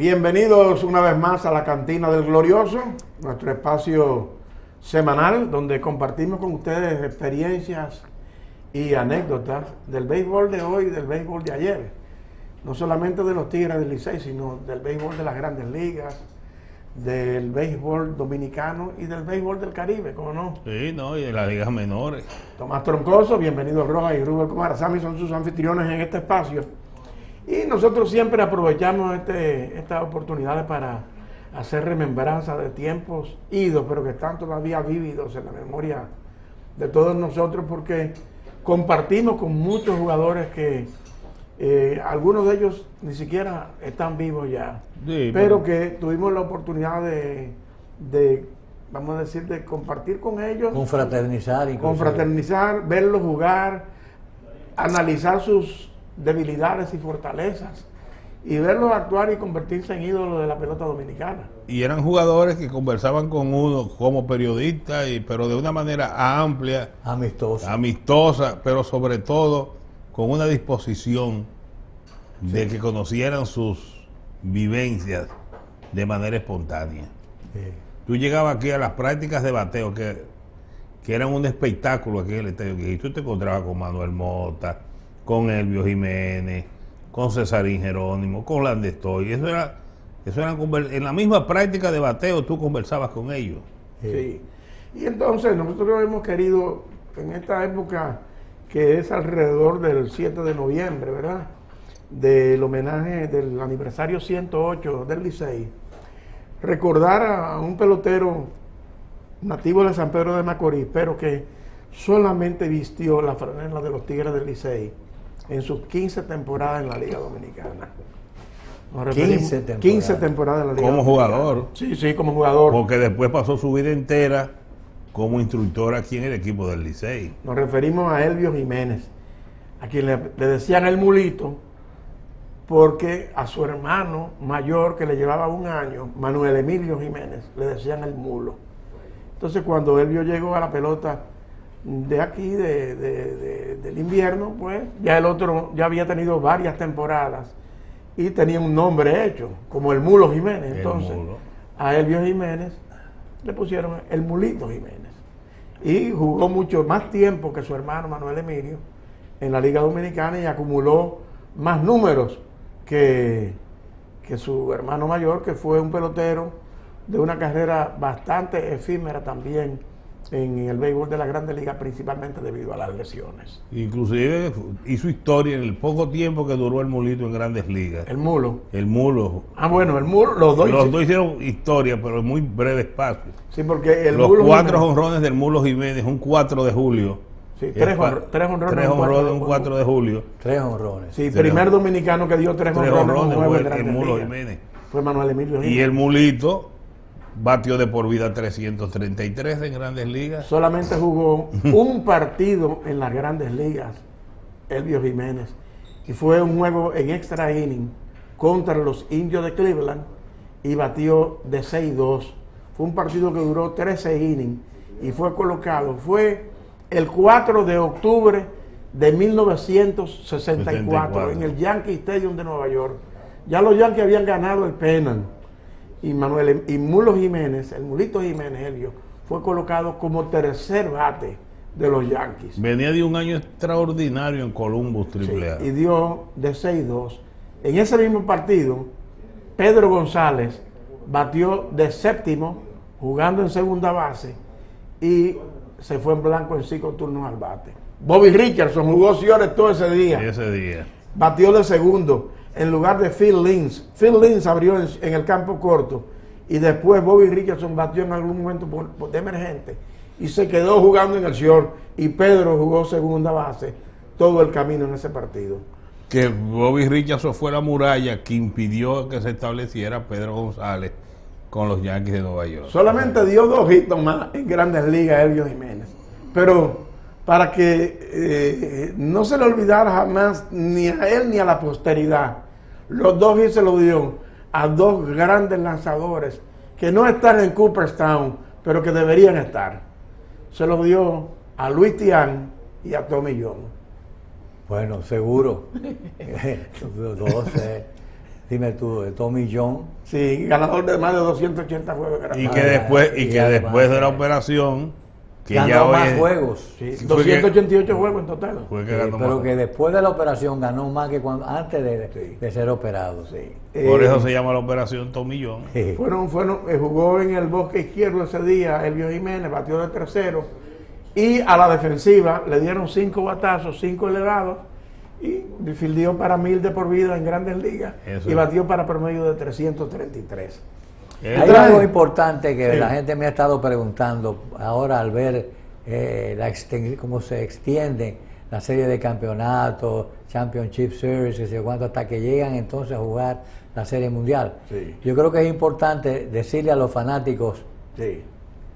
Bienvenidos una vez más a la Cantina del Glorioso, nuestro espacio semanal donde compartimos con ustedes experiencias y anécdotas del béisbol de hoy y del béisbol de ayer. No solamente de los Tigres del Licey, sino del béisbol de las Grandes Ligas, del béisbol dominicano y del béisbol del Caribe, ¿cómo no? Sí, no, y de las ligas menores. Tomás Troncoso, bienvenido Rojas y Rubén Comarazami son sus anfitriones en este espacio. Y nosotros siempre aprovechamos estas oportunidades para hacer remembranza de tiempos idos, pero que están todavía vívidos en la memoria de todos nosotros, porque compartimos con muchos jugadores que algunos de ellos ni siquiera están vivos ya, Sí, pero que tuvimos la oportunidad de, vamos a decir, de compartir con ellos, confraternizar, verlos jugar, analizar sus debilidades y fortalezas y verlos actuar y convertirse en ídolos de la pelota dominicana. Y eran jugadores que conversaban con uno como periodistas, pero de una manera amplia, amistosa, pero sobre todo con una disposición de que conocieran sus vivencias de manera espontánea. Sí. Tú llegabas aquí a las prácticas de bateo que eran un espectáculo aquí en el estadio, y tú te encontrabas con Manuel Mota, con Elvio Jiménez, con Cesarín Jerónimo, con Landestoy. Eso era en la misma práctica de bateo tú conversabas con ellos. Sí. Y entonces nosotros hemos querido, en esta época que es alrededor del 7 de noviembre, ¿verdad?, del homenaje del aniversario 108 del Licey, recordar a un pelotero nativo de San Pedro de Macorís, pero que solamente vistió la franela de los Tigres del Licey en sus 15 temporadas en la Liga Dominicana. 15 temporadas en la Liga como Dominicana. Jugador. Sí, como jugador. Porque después pasó su vida entera como instructor aquí en el equipo del Licey. Nos referimos a Elvio Jiménez, a quien le decían el mulito, porque a su hermano mayor, que le llevaba un año, Manuel Emilio Jiménez, le decían el mulo. Entonces, cuando Elvio llegó a la pelota de aquí, del invierno, pues ya el otro ya había tenido varias temporadas y tenía un nombre hecho, como el Mulo Jiménez. Entonces, a Elvio Jiménez le pusieron el Mulito Jiménez. Y jugó mucho más tiempo que su hermano Manuel Emilio en la Liga Dominicana y acumuló más números que su hermano mayor, que fue un pelotero de una carrera bastante efímera también en el béisbol de la Grandes Ligas, principalmente debido a las lesiones. Inclusive hizo historia en el poco tiempo que duró el Mulito en Grandes Ligas. El Mulo. El Mulo. Ah, bueno, el Mulo, los dos hicieron historia, pero en muy breve espacio. Sí, porque los Mulo 4 jonrones del Mulo Jiménez, un 4 de julio. Sí, tres honrones, un 4 de julio. 3 honrones. Sí, primer dominicano que dio 3 honrones fue el Mulo Jiménez. Fue Manuel Emilio Jiménez. Y el Mulito batió de por vida 333 en Grandes Ligas. Solamente jugó un partido en las Grandes Ligas, Elvio Jiménez, y fue un juego en extra inning contra los Indios de Cleveland y batió de 6-2. Fue un partido que duró 13 innings y fue colocado. Fue el 4 de octubre de 1964 en el Yankee Stadium de Nueva York. Ya los Yankees habían ganado el pennant. Y Mulo Jiménez, el Mulito Jiménez, Elvio, fue colocado como tercer bate de los Yankees. Venía de un año extraordinario en Columbus, AAA. Sí, y dio de 6-2. En ese mismo partido, Pedro González batió de séptimo, jugando en segunda base, y se fue en blanco en 5 turnos al bate. Bobby Richardson jugó señores todo ese día. Batió de segundo en lugar de Phil Linz. Phil Linz abrió en el campo corto y después Bobby Richardson batió en algún momento de emergente y se quedó jugando en el short, y Pedro jugó segunda base todo el camino en ese partido. Que Bobby Richardson fue la muralla que impidió que se estableciera Pedro González con los Yankees de Nueva York. Solamente dio 2 hitos más en Grandes Ligas Elvio Jiménez, pero para que no se le olvidara jamás ni a él ni a la posteridad, los 2 hits se los dio a 2 grandes lanzadores que no están en Cooperstown, pero que deberían estar. Se los dio a Luis Tiant y a Tommy John. Bueno, seguro. Dime tú, Tommy John. Sí, ganador de más de 280 juegos. Y que después de la operación, que ganó ya más juegos. Sí, 288 juegos en total. Pero que después de la operación ganó más que antes de ser operado. Sí. Por eso se llama la operación Tommy John. Jugó en el bosque izquierdo ese día, Elvio Jiménez, batió de tercero. Y a la defensiva le dieron 5 batazos, 5 elevados. Y fildió para 1000 de por vida en Grandes Ligas. Y batió para promedio de 333. Hay algo importante que la gente me ha estado preguntando ahora al ver cómo se extiende la serie de campeonatos, Championship Series, que se cuánto, hasta que llegan entonces a jugar la Serie Mundial. Sí. Yo creo que es importante decirle a los fanáticos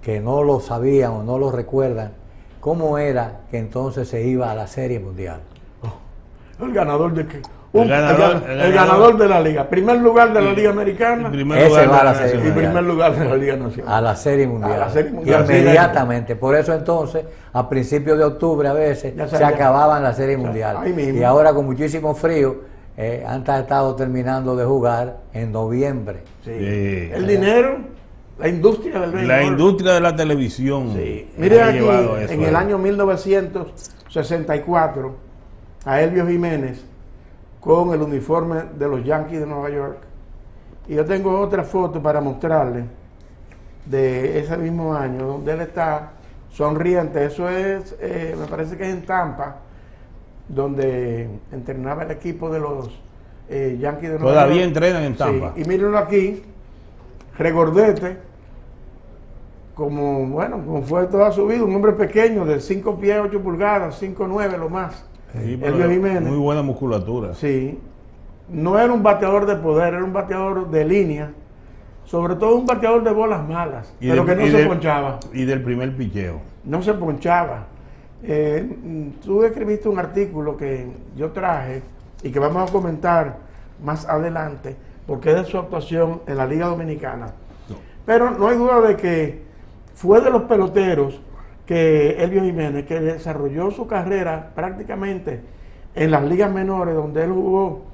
que no lo sabían o no lo recuerdan, cómo era que entonces se iba a la Serie Mundial. El ganador de qué? El ganador de la liga. Primer lugar de la Liga Americana. Ese va a la Serie Mundial. Primer lugar de la Liga Nacional. A la Serie Mundial. A la Serie Mundial. Inmediatamente. Por eso entonces, a principios de octubre a veces, se acababan la Serie Mundial. Y ahora con muchísimo frío, han estado terminando de jugar en noviembre. Sí. El dinero, la industria del béisbol. La industria de la televisión. Sí. Mire aquí, en el año 1964, a Elvio Jiménez con el uniforme de los Yankees de Nueva York. Y yo tengo otra foto para mostrarle de ese mismo año, donde él está sonriente. Eso es, me parece que es en Tampa, donde entrenaba el equipo de los Yankees de Nueva York. Todavía entrenan en Tampa. Sí. Y mírenlo aquí, regordete, como fue toda su vida, un hombre pequeño de 5 pies, 8 pulgadas, 5'9" lo más. Sí, Elvio Jiménez. Muy buena musculatura. Sí. No era un bateador de poder, era un bateador de línea. Sobre todo un bateador de bolas malas, pero que no se ponchaba. Y del primer picheo. No se ponchaba. Tú escribiste un artículo que yo traje y que vamos a comentar más adelante, porque es de su actuación en la Liga Dominicana. No. Pero no hay duda de que fue de los peloteros que Elvio Jiménez, que desarrolló su carrera prácticamente en las ligas menores, donde él jugó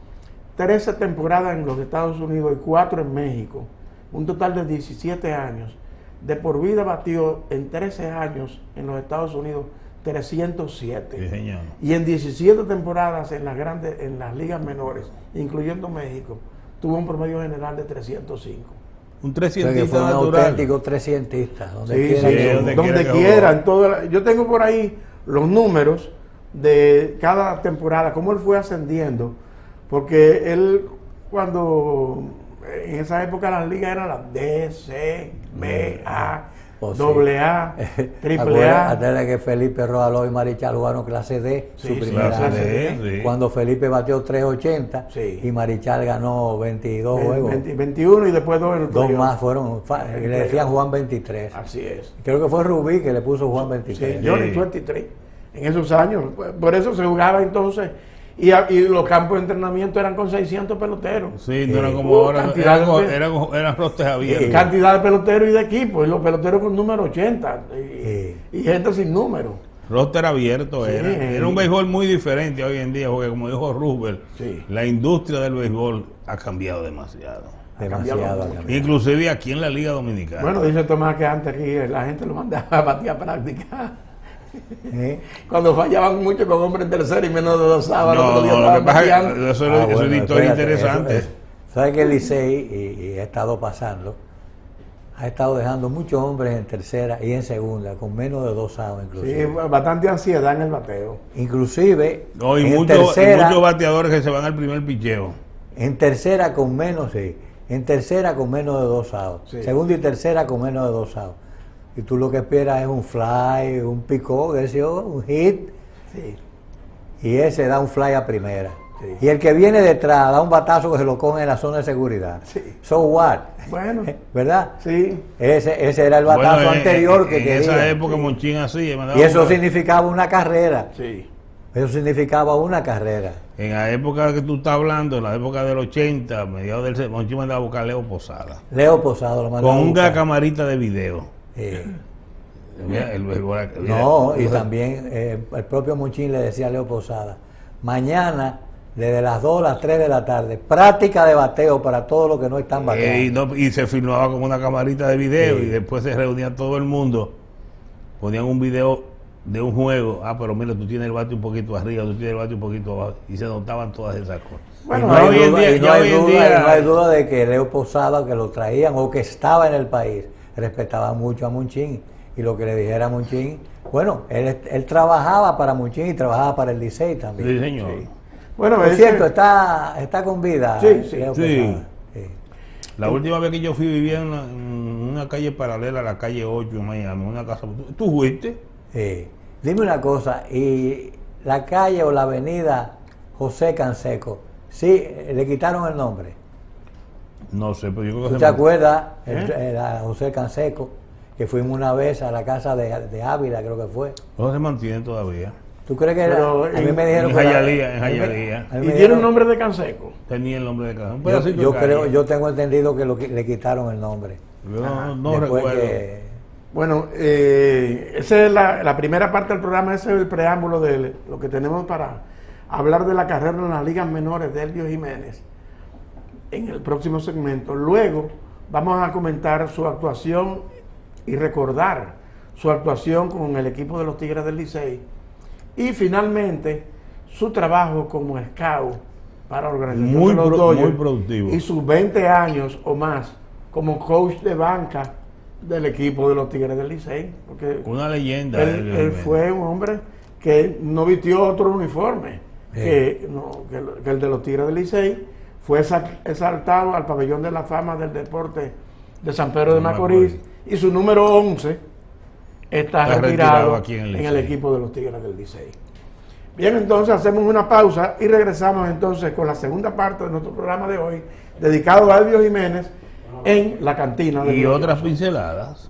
13 temporadas en los Estados Unidos y 4 en México, un total de 17 años. De por vida batió en 13 años en los Estados Unidos 307. Sí, señor. Y en 17 temporadas en las ligas menores, incluyendo México, tuvo un promedio general de 305. Un trescientista, fue un auténtico trescientista, donde quiera. Yo tengo por ahí los números de cada temporada, cómo él fue ascendiendo, porque él, cuando en esa época las ligas eran las D, C, B, A, AA, AAA. Antes que Felipe Rojaló y Marichal jugaron clase D, su primera clase D. Cuando Felipe batió 380 y Marichal ganó 22 juegos. 21 y después dos más fueron, le decían Juan 23. Así es. Creo que fue Rubí que le puso Juan 23. Sí, Johnny 23. En esos años. Por eso se jugaba entonces. Y los campos de entrenamiento eran con 600 peloteros. Sí, no eran como ahora, eran rostes abiertos. Cantidad de peloteros y de equipos, y los peloteros con número 80, y gente sin número. Roster abierto era un béisbol muy diferente hoy en día, porque como dijo Rubel, la industria del béisbol ha cambiado demasiado. Inclusive aquí en la Liga Dominicana. Bueno, dice Tomás que antes aquí la gente lo mandaba a batir a práctica. Cuando fallaban mucho con hombres en tercera y menos de 2 sábados. Lo que pasa es que eso es una historia interesante. ¿Sabes que el Licey, y ha estado pasando, ha estado dejando muchos hombres en tercera y en segunda, con menos de 2 outs inclusive? Sí, bastante ansiedad en el bateo. Inclusive, y muchos bateadores que se van al primer picheo. En tercera con menos, en tercera con menos de 2 outs. Segunda y tercera con menos de 2 outs. Y tú lo que esperas es un fly, un pick-up, un hit, y ese da un fly a primera. Y el que viene detrás da un batazo que se lo coge en la zona de seguridad. So what? Bueno. ¿Verdad? Sí. Ese era el batazo anterior que quería. En esa época Monchín así. Y eso significaba una carrera. Sí. Eso significaba una carrera. En la época que tú estás hablando, en la época del 80, mediados del Monchín mandaba a buscar a Leo Posada. Leo Posada lo mandaba con una camarita de video. No, y también el propio Monchín le decía a Leo Posada, mañana desde las 2 a las 3 de la tarde, práctica de bateo para todos los que no están bateando. Y se filmaba con una camarita de video y después se reunía todo el mundo, ponían un video de un juego, pero mira, tú tienes el bate un poquito arriba, tú tienes el bate un poquito abajo, y se notaban todas esas cosas. Bueno, no hay duda de que Leo Posada, que lo traían o que estaba en el país, respetaba mucho a Monchín, y lo que le dijera a Monchín, bueno, él trabajaba para Monchín y trabajaba para el Licey también. Sí, señor. Sí. Bueno, es cierto, está con vida. Sí. La última vez que yo fui vivía en una calle paralela a la calle 8 en Miami, una casa. ¿Tú fuiste? Sí. Dime una cosa, y la calle o la avenida José Canseco, sí, le quitaron el nombre. No sé, pero yo creo que ¿Te acuerdas? José Canseco, que fuimos una vez a la casa de Ávila, creo que fue. No se mantiene todavía. ¿Tú crees que pero a mí me dijeron en Jayalía. ¿Y tiene un nombre de Canseco? Tenía el nombre de Canseco. Yo tengo entendido que le quitaron el nombre. Yo no recuerdo. Bueno, esa es la primera parte del programa, ese es el preámbulo de lo que tenemos para hablar de la carrera en las ligas menores de Elvio Jiménez en el próximo segmento. Luego vamos a comentar su actuación y recordar su actuación con el equipo de los Tigres del Licey y finalmente su trabajo como scout para la organización de los Dodgers, muy productivo, y sus 20 años o más como coach de banca del equipo de los Tigres del Licey, porque una leyenda. Él fue un hombre que no vistió otro uniforme que el de los Tigres del Licey. Fue exaltado al pabellón de la fama del deporte de San Pedro de Macorís y su número 11 está retirado aquí en el equipo de los Tigres del Licey. Bien, entonces hacemos una pausa y regresamos entonces con la segunda parte de nuestro programa de hoy, dedicado a Elvio Jiménez en la cantina y otras pinceladas.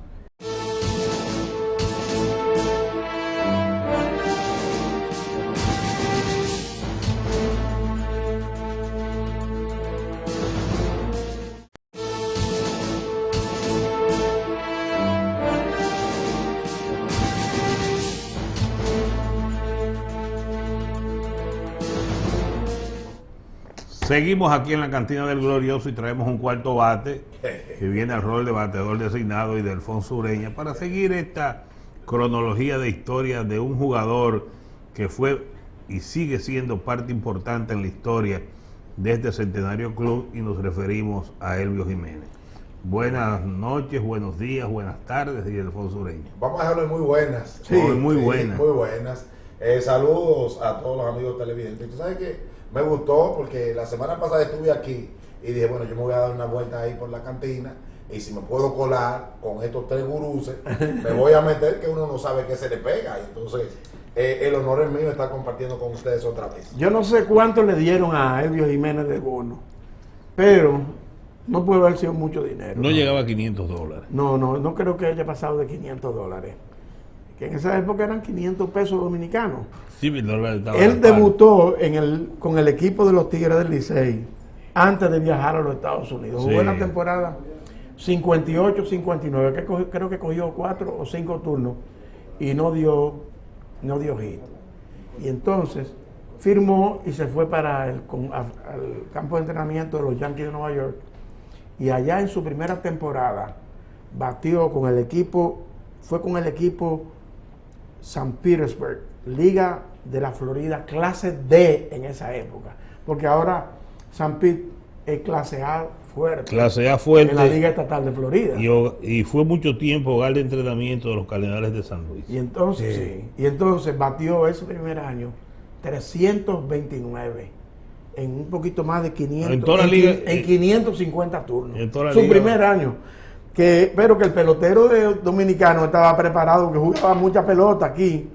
Seguimos aquí en la cantina del Glorioso y traemos un cuarto bate que viene al rol de bateador designado y de Alfonso Ureña para seguir esta cronología de historia de un jugador que fue y sigue siendo parte importante en la historia de este Centenario Club y nos referimos a Elvio Jiménez. Buenas noches, buenos días, buenas tardes, y Alfonso Ureña. Vamos a dejarlo muy buenas. Sí, muy buenas. Muy buenas. Saludos a todos los amigos televidentes. Tú sabes que me gustó porque la semana pasada estuve aquí y dije, bueno, yo me voy a dar una vuelta ahí por la cantina y si me puedo colar con estos tres guruses, me voy a meter que uno no sabe qué se le pega. Y entonces, el honor es mío estar compartiendo con ustedes otra vez. Yo no sé cuánto le dieron a Elvio Jiménez de bono, pero no puede haber sido mucho dinero. No llegaba a $500. No creo que haya pasado de $500. Que en esa época eran 500 pesos dominicanos. Sí, él debutó con el equipo de los Tigres del Licey antes de viajar a los Estados Unidos. Jugó una temporada 58-59, que creo que cogió 4 o 5 turnos y no dio hit. Y entonces firmó y se fue para al campo de entrenamiento de los Yankees de Nueva York. Y allá en su primera temporada batió con el equipo, fue con el equipo San Petersburg, Liga de la Florida, clase D en esa época, porque ahora San Pete es clase A fuerte. Clase A fuerte. En la Liga Estatal de Florida. Y fue mucho tiempo hogar de entrenamiento de los Cardenales de San Luis. Y entonces batió ese primer año 329 en un poquito más de 500 en toda la liga, en 550 turnos. En toda la su liga, primer año. Pero que el pelotero dominicano estaba preparado, que jugaba mucha pelota aquí,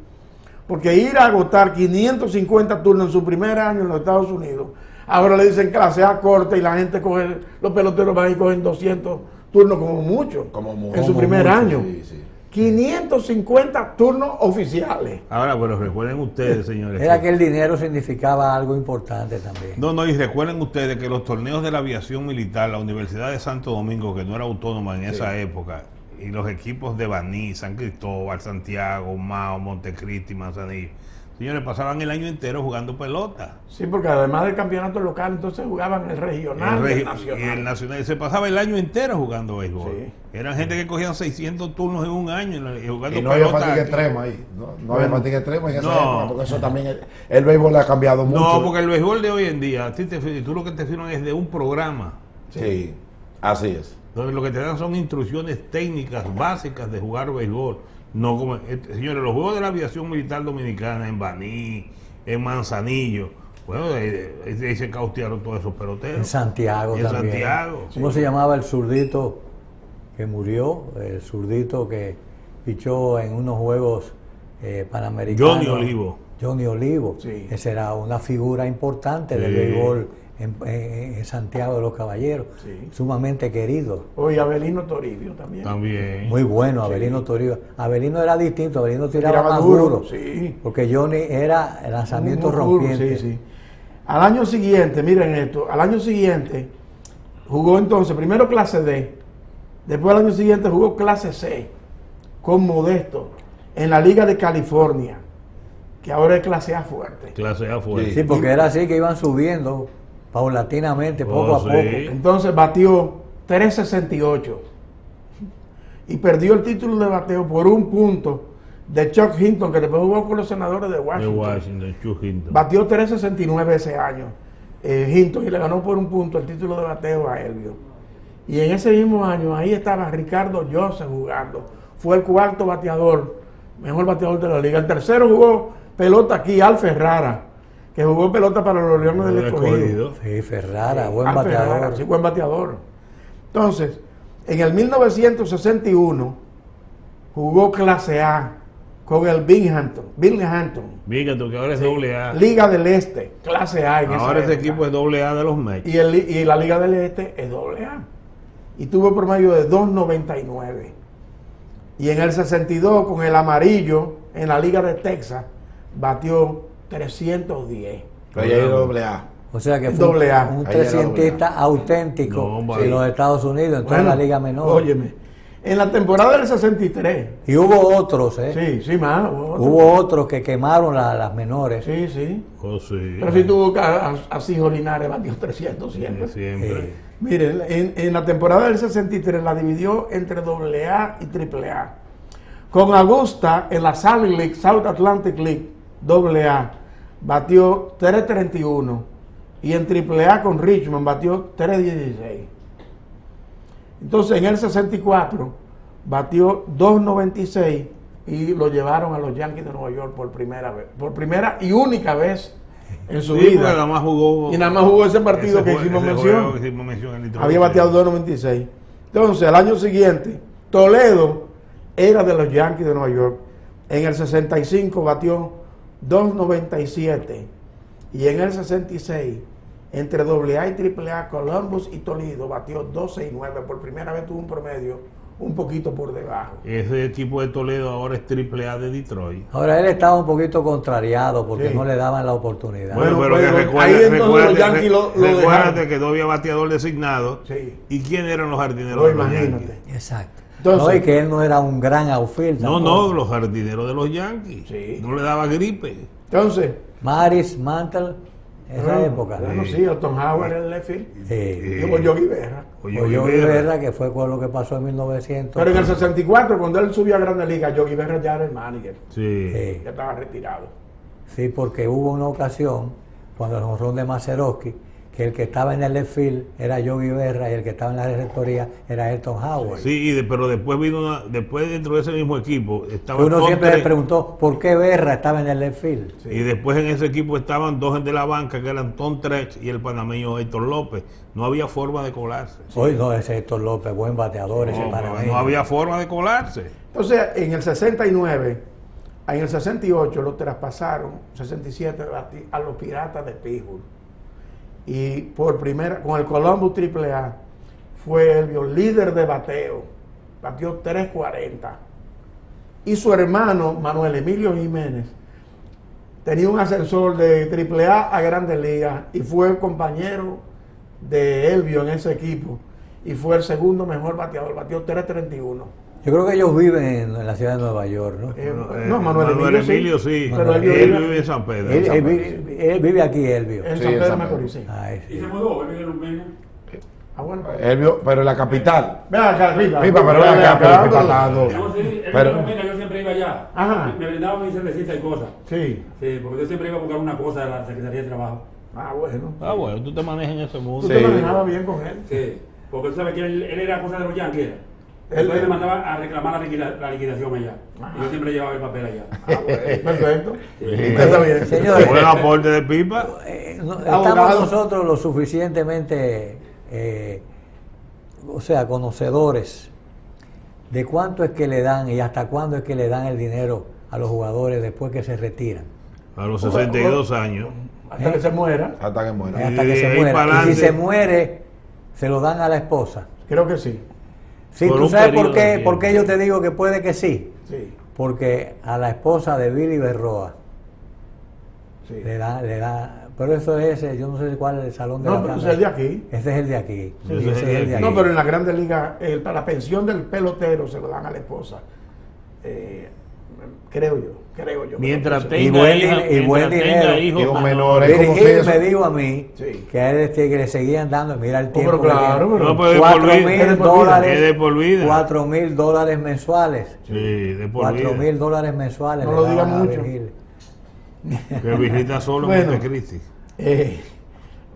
porque ir a agotar 550 turnos en su primer año en los Estados Unidos, ahora le dicen clase A corta y la gente coge, los peloteros van y cogen 200 turnos como mucho en su primer año. Sí. 550 turnos oficiales. Ahora, bueno, recuerden ustedes, señores. Era que el dinero significaba algo importante también. No, y recuerden ustedes que los torneos de la aviación militar, la Universidad de Santo Domingo, que no era autónoma en esa época, y los equipos de Baní, San Cristóbal, Santiago, Mao, Montecristi, Manzanillo, Señores, pasaban el año entero jugando pelota. Sí, porque además del campeonato local, entonces jugaban el regional y el nacional. Y el nacional. Se pasaba el año entero jugando béisbol. Sí. Eran gente que cogían 600 turnos en un año y jugando y no había pelota. fatiga extrema ahí. No había fatiga extrema en esa época, porque eso también, el béisbol ha cambiado mucho. No, porque el béisbol de hoy en día, tú lo que te firman es de un programa. Sí, así es. Donde lo que te dan son instrucciones técnicas básicas de jugar béisbol. No como, señores, los juegos de la aviación militar dominicana en Baní, en Manzanillo, bueno, ahí se cautearon todos esos peloteros. En Santiago en también. Santiago. ¿Cómo se llamaba el zurdito que murió? El zurdito que pichó en unos juegos panamericanos. Johnny Olivo. Johnny Olivo. Sí. Esa era una figura importante del Sí. béisbol en Santiago de los Caballeros. Sí. Sumamente querido. Hoy Abelino Toribio también. También. Muy bueno, Abelino Toribio. Abelino era distinto, Abelino tiraba Tiraba más duro, duro. sí. Porque Johnny era el lanzamiento Muy duro, rompiente. sí, sí. Al año siguiente, miren esto, al año siguiente jugó entonces primero clase D, después al año siguiente jugó clase C con Modesto en la Liga de California, que ahora es clase A fuerte. Clase A fuerte. Sí, porque era así que iban subiendo paulatinamente, poco a sí. poco. Entonces batió 368 y perdió el título de bateo por un punto de Chuck Hinton, que después jugó con los senadores de De Washington. Washington, Chuck Hinton. Batió 369 ese año, Hinton, y le ganó por un punto el título de bateo a Elvio. Y en ese mismo año, ahí estaba Ricardo Joseph jugando. Fue el cuarto bateador, mejor bateador de la liga. El tercero jugó pelota aquí, Al Ferrara, que jugó pelota para los Leones del Escogido. Sí, Ferrara, buen Al bateador. Ferrara, sí, buen bateador. Entonces, en el 1961 jugó clase A con el Binghamton. Fíjate que ahora es doble A. Liga del Este, clase A. Ahora ese equipo es doble A de los Mets. Y la Liga del Este es doble A. Y tuvo promedio de 2.99. Y en el 62, con el amarillo, en la Liga de Texas, batió 310. Pero ya era doble A. O sea que fue Doble A. un Ahí era trescientista auténtico No, vale. en los Estados Unidos, en toda la Liga Menor. Óyeme, en la temporada del 63, Y hubo otros, ¿eh? sí, más. Hubo otros que quemaron las menores. Sí, sí. Oh, sí. Pero sí tuvo a Cijo Linares, batió 300 siempre. Siempre. Miren, en la temporada del 63 la dividió entre AA y AAA. Con Augusta en la Sally League, South Atlantic League, AA, batió 331. Y en AAA con Richmond batió 316. Entonces en el 64 batió 296 y lo llevaron a los Yankees de Nueva York por primera vez. Por primera y única vez en su Sí, vida. porque nada más jugó. Y nada más jugó ese partido que hicimos mención. Había bateado 2.96. Entonces, al año siguiente, Toledo era de los Yankees de Nueva York. En el 65 batió 2.97. Y en el 66, entre AA y AAA, Columbus y Toledo batió 2.69. Por primera vez tuvo un promedio un poquito por debajo. Ese equipo de Toledo ahora es AAA de Detroit. Ahora él estaba un poquito contrariado porque Sí. no le daban la oportunidad. Bueno, pero pero que ahí entonces los Yankees lo recuérdate dejaron. que no había bateador designado. Sí. ¿Y quién eran los jardineros No, de los imagínate. Yankees? Exacto. Entonces- no, y que él no era un gran outfield. No, tampoco. no, los jardineros de los Yankees. Sí. No le daba gripe. Entonces, Maris, Mantle, esa época. Bueno, sí, Elton Howard en el left field. Sí. Yo con Yogi Berra. Oye, Yogi Berra, que fue con lo que pasó en 1900. Pero en el 64, cuando él subió a Grandes Ligas, Yogi Berra ya era el manager. Sí. Sí. Ya estaba retirado. Sí, porque hubo una ocasión, cuando el jonrón de Mazeroski, que el que estaba en el left field era Yogi Berra y el que estaba en la receptoría era Elton Howard. Sí, pero después vino después dentro de ese mismo equipo estaba Uno siempre Contre- le preguntó por qué Berra estaba en el left field. y después en ese equipo estaban dos de la banca que eran Tom Trex y el panameño Héctor López. No había forma de colarse. Hoy no, ese Héctor López, buen bateador, ese No, panameño. no había forma de colarse. Entonces, en el 69, en el 68 lo traspasaron, 67, a los Piratas de Pittsburgh. Y por primera, con el Columbus AAA, fue el líder de bateo. Batió 340. Y su hermano, Manuel Emilio Jiménez, tenía un ascensor de AAA a Grandes Ligas y fue el compañero de Elvio en ese equipo. Y fue el segundo mejor bateador, batió 331. Yo creo que ellos viven en la ciudad de Nueva York, ¿no? No, Manuel Emilio sí. Pero él vive en San Pedro. Él vive aquí, Elvio. En San Pedro Macorís, sí. Y se mudó, él vive en Lumena. Ah, bueno. Elvio, pero en la capital. Ven acá, Pipa. Pipa, pero ven acá, pero Pipa está dando. No, sí, él Pero- vive en Lumena, yo siempre iba allá. Ajá. Me brindaba mi cervecita y cosas. Sí. Sí, porque yo siempre iba a buscar una cosa de la Secretaría de Trabajo. Ah, bueno. Bueno, tú te manejas en ese mundo. Tú Sí. te manejabas bien con él. Sí, porque tú sabes que él era cosa de los yanquis. Él- Entonces me mandaba a reclamar la liquidación allá. Y yo siempre llevaba el papel allá. Ah, bueno. Perfecto. Sí. Está bien. Señores, Buen aporte de Pipa. estamos Abogado. nosotros lo suficientemente, conocedores de cuánto es que le dan y hasta cuándo es que le dan el dinero a los jugadores después que se retiran. A los 62 años. Hasta que se muera. Hasta que muera. Hasta que se ahí muera. para Y si adelante. se muere, se lo dan a la esposa. Creo que sí. Sí, Por ¿tú un sabes por periodo de qué? tiempo. ¿Por qué yo te digo que puede que sí? Sí. Porque a la esposa de Billy Berroa Sí. le da, pero eso es, yo no sé cuál es el salón de No, la pero Fama. ese es el de aquí. Ese es el de aquí. Sí, Ese es el de aquí. No, pero en la Grandes Ligas, para la pensión del pelotero se lo dan a la esposa. Creo yo. Mientras Y tenga buen hijos, din- y buen dinero. hijos Hijos menores. menores. ¿Cómo Virgil se eso? me dijo a mí Sí. que a él que le seguían dando, mira el tiempo. pero que claro, tiene. pero- No, pero de por vida. Es de por vida. Es de por vida. $4,000 mensuales. Sí, de por vida. $4,000 mensuales. No le lo diga daban a mucho. Virgil. Que visita solo Bueno. Montecristi.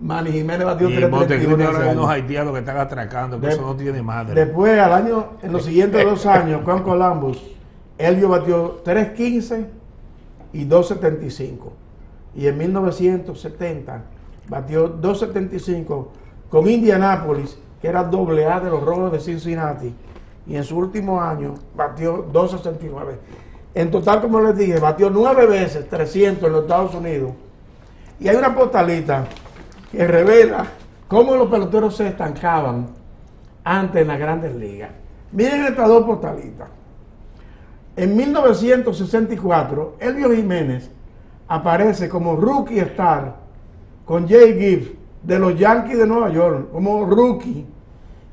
Manny Jiménez batió Y en Montecristi 331 ahora hay ese unos año. haitianos que están atracando, que De- eso no tiene madre. Después, en los siguientes 2 años, con Columbus, Elvio batió 315 y 275. Y en 1970 batió 275 con Indianápolis, que era AA de los Rojos de Cincinnati. Y en su último año batió 269. En total, como les dije, batió 9 veces 300 en los Estados Unidos. Y hay una postalita que revela cómo los peloteros se estancaban antes en las Grandes Ligas. Miren estas 2 postalitas. En 1964, Elvio Jiménez aparece como rookie star con Jay Gibbs de los Yankees de Nueva York, como rookie.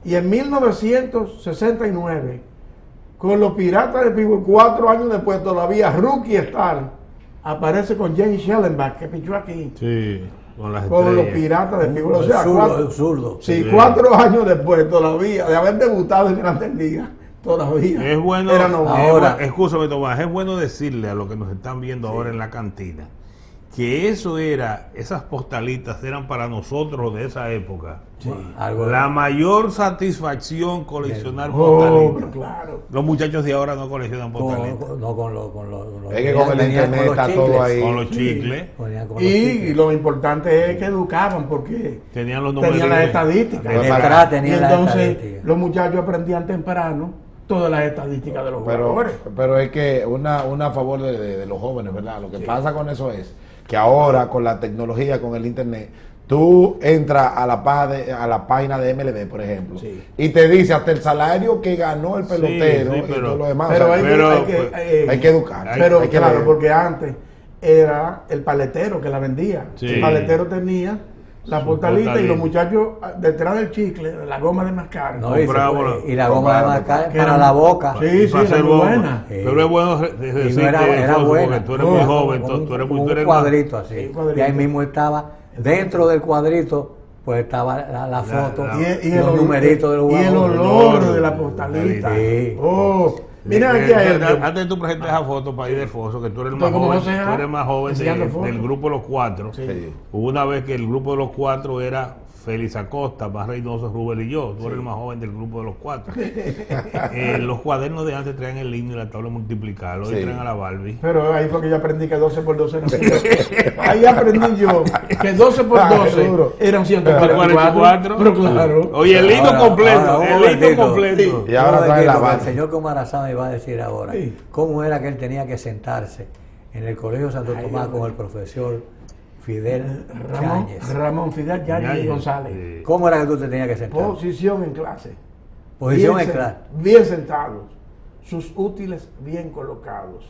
Y en 1969, con los Piratas de Pittsburgh, 4 años después, todavía rookie star, aparece con James Schellenbach, que pichó aquí, Sí, con las con los estrellas. Piratas de Pittsburgh. O El sea, zurdo, 4, el zurdo. sí, Sí. 4 años después, todavía, de haber debutado en Grandes Ligas, todavía. Es bueno, Era novato. Ahora- escúchame Tomás, es bueno decirle a los que nos están viendo ahora en la cantina que esas postalitas eran para nosotros de esa época Algo la mayor satisfacción coleccionar Oh, postalitas. pero claro. Los muchachos de ahora no coleccionan postalitas. con los Es que con el venían internet los está todo chicles. ahí. Con los chicles, Venían con los Y chicles. lo importante es que educaban porque tenían los números. tenían las estadísticas. Detrás Y tenían las entonces estadísticas. los muchachos aprendían temprano todas las estadísticas de los jugadores. Pero es que una a favor de los jóvenes, ¿verdad? Lo que pasa con eso es que ahora con la tecnología, con el internet, tú entras a la página de MLB, por ejemplo, Sí. y te dice hasta el salario que ganó el pelotero sí, y pero- todo lo demás. Pero O sea, hay, pero, hay que, pues, hay que educar. Pero hay que claro, leer. porque antes era el paletero que la vendía. Sí. El paletero tenía la Su postalita y los postalita. muchachos detrás del chicle, de la goma de mascar. No, y, se Comprábamos- puede- y la goma de marcar que para eran- la boca. Sí, para era hacer muy bomba. buena. Pero es bueno Y decirte no era eso, buena. porque tú eres muy Oh, joven, Con tú eres con muy un cuadrito así. Sí, cuadrito. Y ahí mismo estaba, dentro del cuadrito, pues estaba la foto, Y los olor- numeritos del y el jugador. olor de la postalita. Sí. Oh, mira aquí a él. Antes de tú presentar esa foto para ir de Foso, que tú eres el más Estoy como joven, José tú A, eres más joven enseñando fotos. del grupo de los 4. Sí. Hubo una vez que el grupo de los 4 era Félix Acosta, más Reynoso, Rubén y yo. Tú eres el más joven del grupo de los 4. Los cuadernos de antes traían el himno y la tabla multiplicar. Hoy Sí. traen a la Barbie. Pero ahí fue que yo aprendí que 12 por 12 eran 100. Ahí aprendí yo que 12 por 12 seguro. eran 144. Pero claro. Oye, el himno Ahora, completo. ahora, un El himno momentito. completo. Y ahora Un trae la momentito, que banda. el señor Comarazán iba a decir ahora Sí. cómo era que él tenía que sentarse en el Colegio Santo Tomás con el profesor Fidel Yáñez. Ramón Fidel Yáñez Yáñez. González. Sí. ¿Cómo era que tú te tenías que sentar? Posición en clase. Posición Bien en clase. Bien sentados. Sus útiles bien colocados.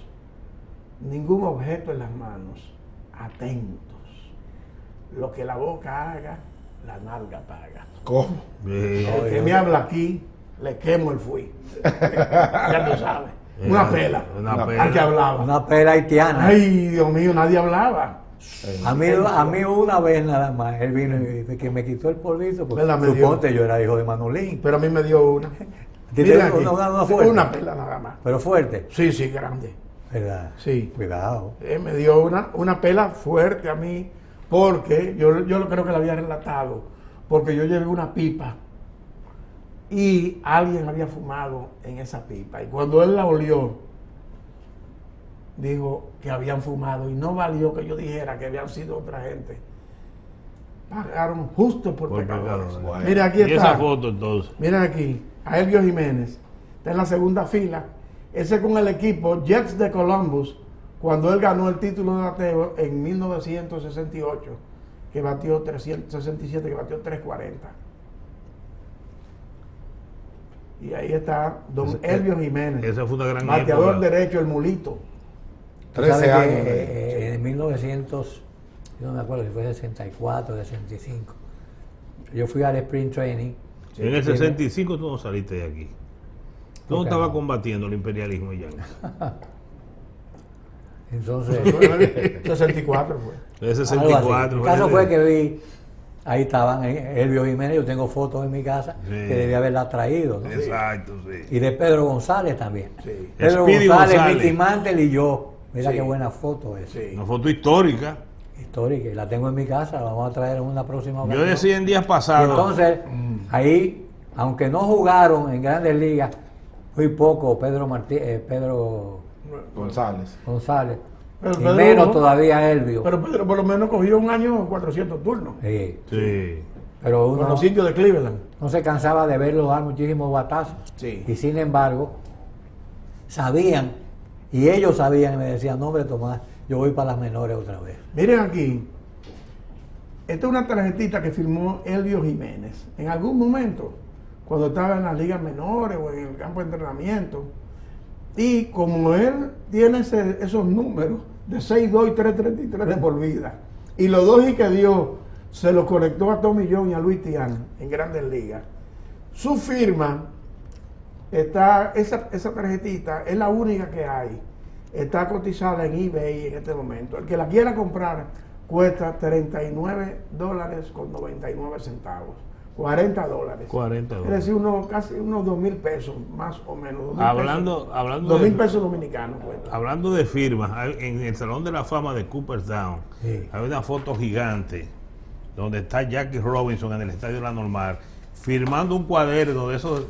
Ningún objeto en las manos. Atentos. Lo que la boca haga, la nalga paga. ¿Cómo? Sí. El que me habla aquí, le quemo el fui. Ya tú sabes. Una pela. Al que hablaba. Una pela haitiana. Ay, Dios mío, nadie hablaba. A mí una vez nada más, él vino y que me quitó el polvito, porque Me suponte yo era hijo de Manolín. Pero a mí me dio una. Mira aquí, una fuerte. Una pela nada más. Pero fuerte. Sí, sí, grande. ¿Verdad? Sí. Cuidado. Me dio una pela fuerte a mí, porque yo creo que la había relatado, porque yo llevé una pipa y alguien había fumado en esa pipa. Y cuando él la olió, dijo que habían fumado y no valió que yo dijera que habían sido otra gente. Pagaron justo por pecadores. Bueno. Mira, aquí está. ¿Y esa foto entonces? Miren aquí, a Elvio Jiménez, está en la segunda fila. Ese con el equipo Jets de Columbus, cuando él ganó el título de bateo en 1968, que batió 367, que batió 340. Y ahí está don Elvio Jiménez. Esa fue una gran bateador época. derecho, el mulito. 13 años. En 1900, yo no me acuerdo si fue 64, 65. Yo fui al Spring Training. En el 65 tú no saliste de aquí. Tú no estabas combatiendo el imperialismo ya. Entonces, 64 fue. El algo así. 64. El caso fue que vi, ahí estaban Elvio Jiménez, yo tengo fotos en mi casa Sí. que debía haberla traído, ¿no? Exacto, sí. Y de Pedro González también. Sí. Pedro Speedy González, González. Mickey Mantle y yo. Mira Sí. qué buena foto es. Sí. Una foto histórica. Histórica, y la tengo en mi casa, la vamos a traer en una próxima Yo ocasión. decía en días Y pasados. entonces, ahí, aunque no jugaron en Grandes Ligas, muy poco Pedro González. González, Pero y Pedro menos no. todavía Elvio. Pero Pedro por lo menos cogió un año 400 turnos. Sí, Sí. pero Con uno los indios de Cleveland. no se cansaba de verlo dar muchísimos batazos. Sí. Y sin embargo, sabían, y ellos sabían, y me decían, no, hombre, Tomás, yo voy para las menores otra vez. Miren aquí, esta es una tarjetita que firmó Elvio Jiménez. En algún momento, cuando estaba en las ligas menores o en el campo de entrenamiento, y como él tiene esos números de 6-2 y 3-33 de por vida, y los dos y que dio se los conectó a Tommy John y a Luis Tian en Grandes Ligas, su firma está, esa tarjetita es la única que hay. Está cotizada en eBay en este momento. El que la quiera comprar cuesta $39.99. $40. 40 Es decir, casi unos 2,000 pesos, más o menos. Hablando 2,000 de, pesos dominicanos cuesta. hablando de firmas, en el Salón de la Fama de Cooperstown Sí. hay una foto gigante donde está Jackie Robinson en el Estadio La Normal firmando un cuaderno de esos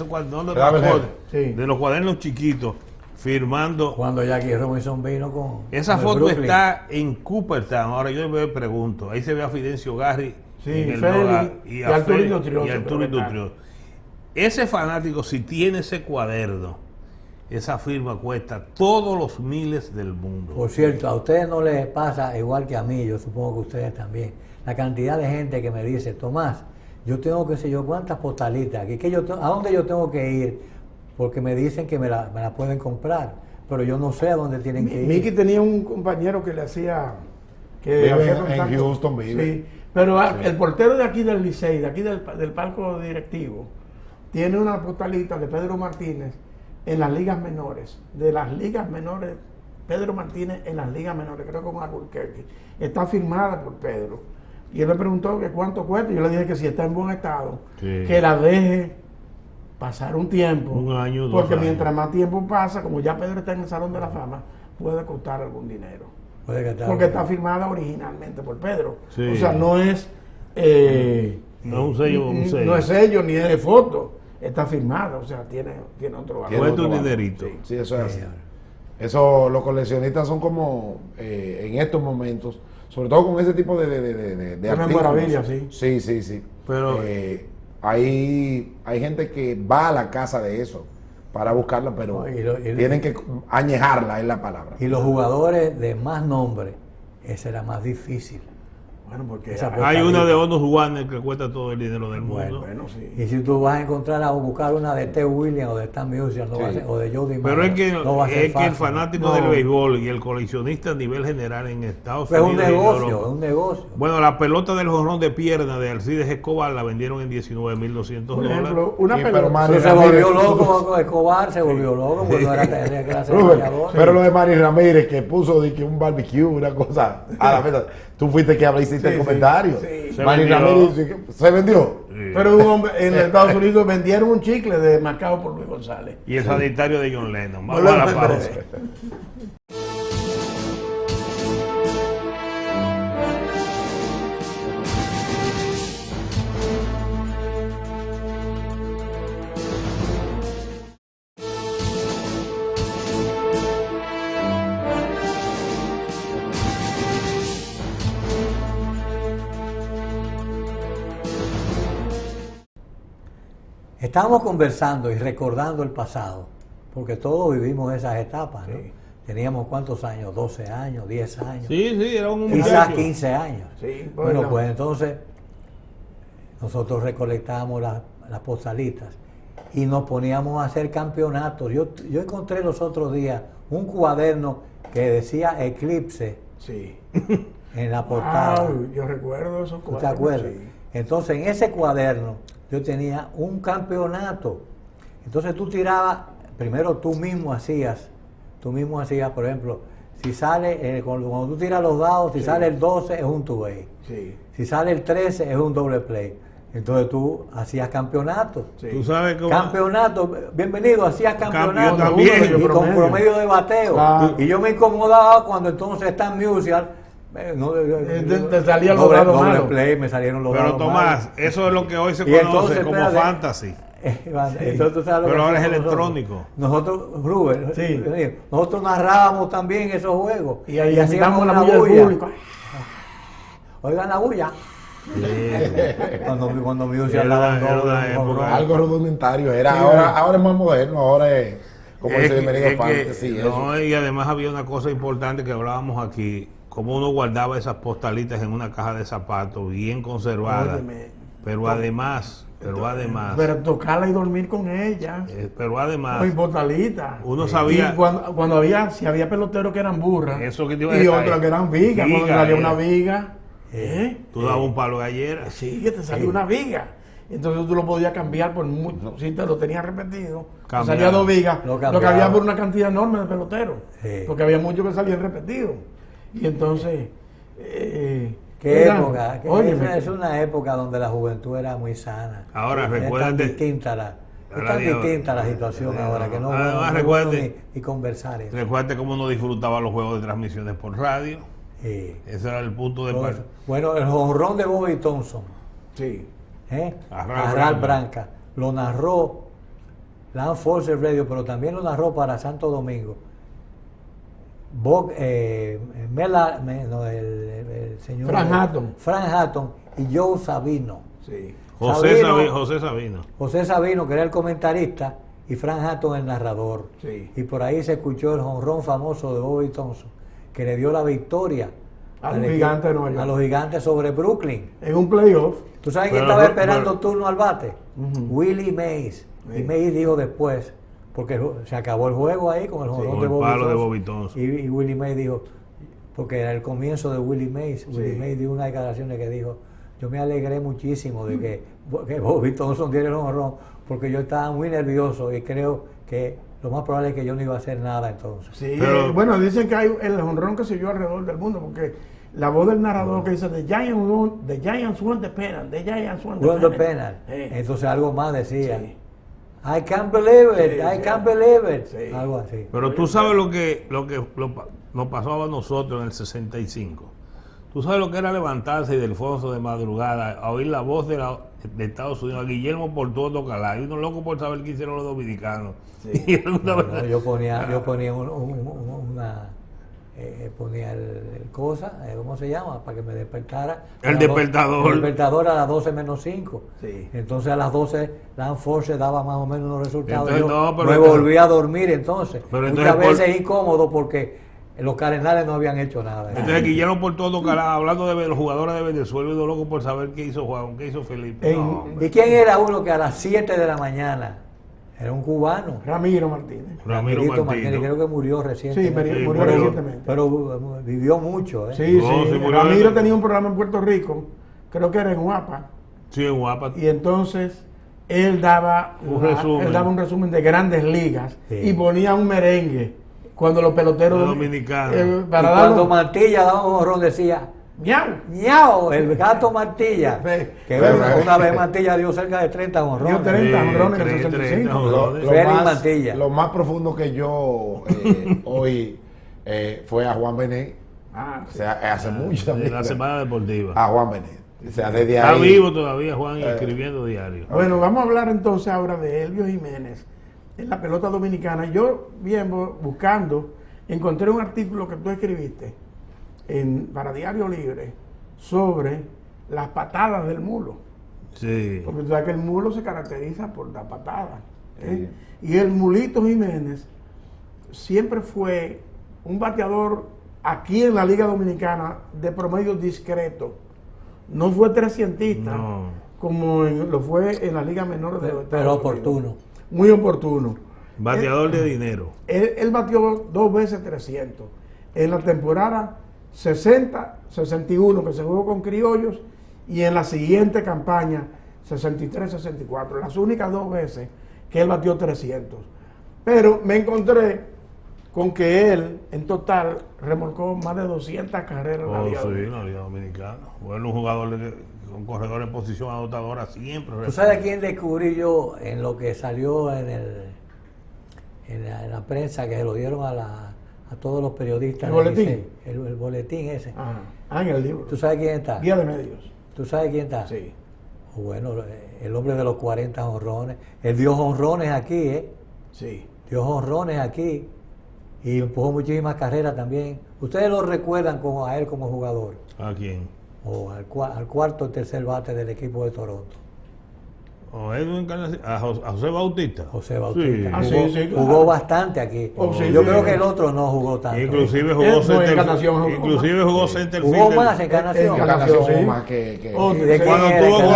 cuadernos de Claro, mascotas, sí. de los cuadernos chiquitos, firmando. Cuando Jackie Robinson vino con Esa con el foto Brooklyn. está en Cooperstown. Ahora yo me pregunto, ahí se ve a Fidencio Garri Sí, en el Félix, dólar, y Arturito Trioso, y Arturito creo que Trioso. Ese fanático, si tiene ese cuaderno, esa firma cuesta todos los miles del mundo. Por cierto, a ustedes no les pasa igual que a mí, yo supongo que ustedes también. La cantidad de gente que me dice, Tomás, yo tengo que sé yo cuántas postalitas aquí, ¿a dónde yo tengo que ir? Porque me dicen que me la pueden comprar, pero yo no sé a dónde tienen que ir. Miki tenía un compañero que le hacía... Que Vive hacía en contacto. Houston, vive. Sí, pero el portero de aquí del Licey, de aquí del palco directivo, tiene una postalita de Pedro Martínez en las ligas menores. De las ligas menores, Pedro Martínez en las ligas menores, creo que con Albuquerque. Está firmada por Pedro. Y él me preguntó que cuánto cuesta. Y yo le dije que si está en buen estado, Sí. que la deje pasar un tiempo. Un año, 2 porque años. mientras más tiempo pasa, como ya Pedro está en el Salón de la Fama, puede costar algún dinero. Puede que estar- Porque está firmada originalmente por Pedro. Sí. O sea, no es... No es un sello. No es sello ni es de foto. Está firmada, o sea, tiene otro valor. Tiene Cuesta un otro valor. dinerito. Sí, eso es así. Eso, los coleccionistas son como en estos momentos, sobre todo con ese tipo de Una artículos. maravilla, sí. Sí, sí, sí. Pero- hay gente que va a la casa de eso para buscarla, pero No, y tienen que añejarla, es la palabra. Y los jugadores de más nombre, ese era más difícil. Bueno, porque hay una de Honus Warner que cuesta todo el dinero del mundo. Bueno, sí. Y si tú vas a encontrar a buscar una de T. Williams o de Stan Musial, no va a ser, o de Jody Pero es que, no va a ser es que el fácil. fanático del béisbol y el coleccionista a nivel general en Estados Pues Unidos. es un negocio, y es Europa. un negocio. Bueno, la pelota del jonrón de pierna de Alcides Escobar la vendieron en $19,200. Por ejemplo, una Sí, pelota. pero Manny Se Ramírez, volvió loco con Escobar, se volvió loco, porque no era que era Rubén, bateador. pero lo de Manny Ramírez que puso de que un barbecue, una cosa a la mesa. Tú fuiste que hiciste el comentario. Sí. Se Manny vendió. Ramírez se vendió. Pero un hombre, en Estados Unidos vendieron un chicle de marcado por Luis González. Y el sanitario de John Lennon. Vamos Volvemos a la en pausa. breve. Estamos conversando y recordando el pasado, porque todos vivimos esas etapas, ¿no? Sí. Teníamos ¿cuántos años? 12 años, 10 años, Sí, era un quizás muchacho. 15 años. Sí, Bueno, pues entonces nosotros recolectábamos las postalitas y nos poníamos a hacer campeonatos. Yo encontré los otros días un cuaderno que decía Eclipse Sí. en la portada. Yo recuerdo esos ¿Tú te acuerdas? Sí. Entonces, en ese cuaderno yo tenía un campeonato. Entonces tú tirabas, primero tú mismo hacías, por ejemplo, si sale, cuando tú tiras los dados, si Sí. sale el 12 es un two-way, Sí. si sale el 13 es un doble play. Entonces tú hacías campeonato. Sí. Tú sabes cómo. Campeonato, bienvenido, hacías campeonato también. y con promedio de bateo. Claro. Y yo me incomodaba cuando entonces Stan Musial, te salían los doble, dados doble malos. play, me salieron los Pero dados Tomás, malos. eso es lo que hoy se Y conoce entonces, como espérate. fantasy. Entonces, ¿tú sabes lo Pero que ahora es hacíamos electrónico. Nosotros, Rubén, Sí. nosotros narrábamos también esos juegos. Y ahí hacíamos invitamos la una bulla del bulla. público. Oigan la bulla. Cuando mi Era una época. Algo rudimentario. Era, Sí. ahora es más moderno, ahora es como Es ese que- bienvenido es que- fantasy. eso. no, y además había una cosa importante que hablábamos aquí, como uno guardaba esas postalitas en una caja de zapatos bien conservada, Óyeme. pero además, Pero tocarla y dormir con ella. pero además, Muy portalita. uno sabía- Y cuando si había peloteros que eran burras. Eso que te iba a y decir. otros que eran vigas. Cuando Viga, salía una viga. tú dabas un palo de gallera. Sí, que te salía una viga. Entonces tú lo podías cambiar por mucho. Si te lo tenías repetido, te Cambiaba. salía dos vigas. Lo Lo que cambiaba. había por una cantidad enorme de peloteros. Sí. Porque había muchos que salían repetidos. Y entonces. Qué eran- época. óyeme, Es una época donde la juventud era muy sana. Ahora, Es tan recuérdate- distinta la situación ahora que no Además, no es recuerde- bueno ni conversar eso. Recuerde cómo uno disfrutaba los juegos de transmisiones por radio. Sí. Ese era el punto de partida. Bueno, el jonrón de Bobby Thompson, Sí. Arral Branca, lo narró Land Force Radio, pero también lo narró para Santo Domingo. El señor Frank Hatton. y Joe Sabino. Sí. José Sabino, Que era el comentarista, y Frank Hatton el narrador. Sí. Y por ahí se escuchó el jonrón famoso de Bobby Thompson, que le dio la victoria A al los equipo- Gigantes de Nueva York. a los Gigantes sobre Brooklyn. En un playoff. ¿Tú sabes quién Pero- estaba esperando pero- turno al bate? Willie Mays. Sí. Y Mays dijo después, porque se acabó el juego ahí con el jonrón con de el Bobby palo de Thompson. Bobby Thompson. Y Willie Mays dijo, porque era el comienzo de Willie Mays. Willie Mays dio una declaración que dijo, yo me alegré muchísimo de que Bobby Thompson diera el jonrón, porque yo estaba muy nervioso y creo que lo más probable es que yo no iba a hacer nada entonces. Sí, Pero- bueno, dicen que hay el jonrón que se oyó alrededor del mundo, porque la voz del narrador que dice, the Giants won the pennant, the Giants won the Won the pennant. penal. Entonces algo más decía. Sí. I can't believe it, Sí, I sí. can't believe it. Sí. Algo así. Pero tú sabes lo que nos pasaba a nosotros en el 65. Tú sabes lo que era levantarse y del Alfonso de madrugada a oír la voz de Estados Unidos, a Guillermo Portuondo Calá, y uno loco por saber qué hicieron los dominicanos. Sí. Y alguna No, vez- yo ponía ponía el cosa, ¿cómo se llama? Para que me despertara. El A las despertador. El despertador a las 12 menos 5. Sí. Entonces a las 12 Land Force daba más o menos unos resultados. Entonces, Yo no, pero me entonces- volví a dormir entonces. Pero Muchas entonces, veces es incómodo porque Los Cardenales no habían hecho nada. Entonces Guillermo por todo hablando de los jugadores de Venezuela, y loco por saber qué hizo Juan, qué hizo Felipe. ¿Y quién era uno que a las 7 de la mañana era un cubano? Ramiro Martínez. Ramiro Martínez. Creo que murió recientemente. Sí, murió recientemente. Pero vivió mucho. Sí, Ramiro tenía un programa en Puerto Rico, creo que era en Guapa. Sí, en Guapa. Y entonces él daba un resumen de Grandes Ligas y ponía un merengue cuando los peloteros dominicanos. Cuando Mantilla daba un jonrón decía ¡miau! ¡miau! El gato Mantilla. Que una vez Mantilla dio cerca de 30 jonrones. Dio 30 jonrones en el 65. Félix Mantilla. Lo más profundo que yo oí fue a Juan Benet. O sea, hace mucho. En la semana deportiva. A Juan Benet. O sea, desde Está ahí. vivo todavía Juan escribiendo diario. Bueno, vamos a hablar entonces ahora de Elvio Jiménez en la pelota dominicana. Yo, buscando, encontré un artículo que tú escribiste para Diario Libre sobre las patadas del mulo. Sí. Porque tú sabes que el mulo se caracteriza por la patada. Y el mulito Jiménez siempre fue un bateador aquí en la Liga Dominicana de promedio discreto. No fue trescientista como lo fue en la Liga Menor de los Estados Unidos. Pero oportuno. Muy oportuno. Bateador de dinero. Él batió 2 veces 300. En la temporada 60-61 que se jugó con Criollos y en la siguiente campaña 63-64. Las únicas 2 veces que él batió 300. Pero me encontré con que él en total remolcó más de 200 carreras en la Liga Dominicana. En la Liga Dominicana. Bueno, un jugador con corredor en posición anotadora siempre. ¿Tú sabes a quién descubrí yo en lo que salió en la prensa, que se lo dieron a todos los periodistas? ¿El boletín? El boletín ese. En el libro. ¿Tú sabes quién está? Guía de Medios. ¿Tú sabes quién está? Sí. Bueno, el hombre de los 40 jonrones. Él dio jonrones aquí, Sí. Dio jonrones aquí. Y empujó muchísimas carreras también. ¿Ustedes lo recuerdan a él como jugador? ¿A quién? O al cuarto o tercer bate del equipo de Toronto. A José Bautista. José Bautista. Sí. Jugó bastante aquí. Yo creo que el otro no jugó tanto. Inclusive jugó centerfield. Jugó más en Encarnación. Sí. Más que cuando tuvo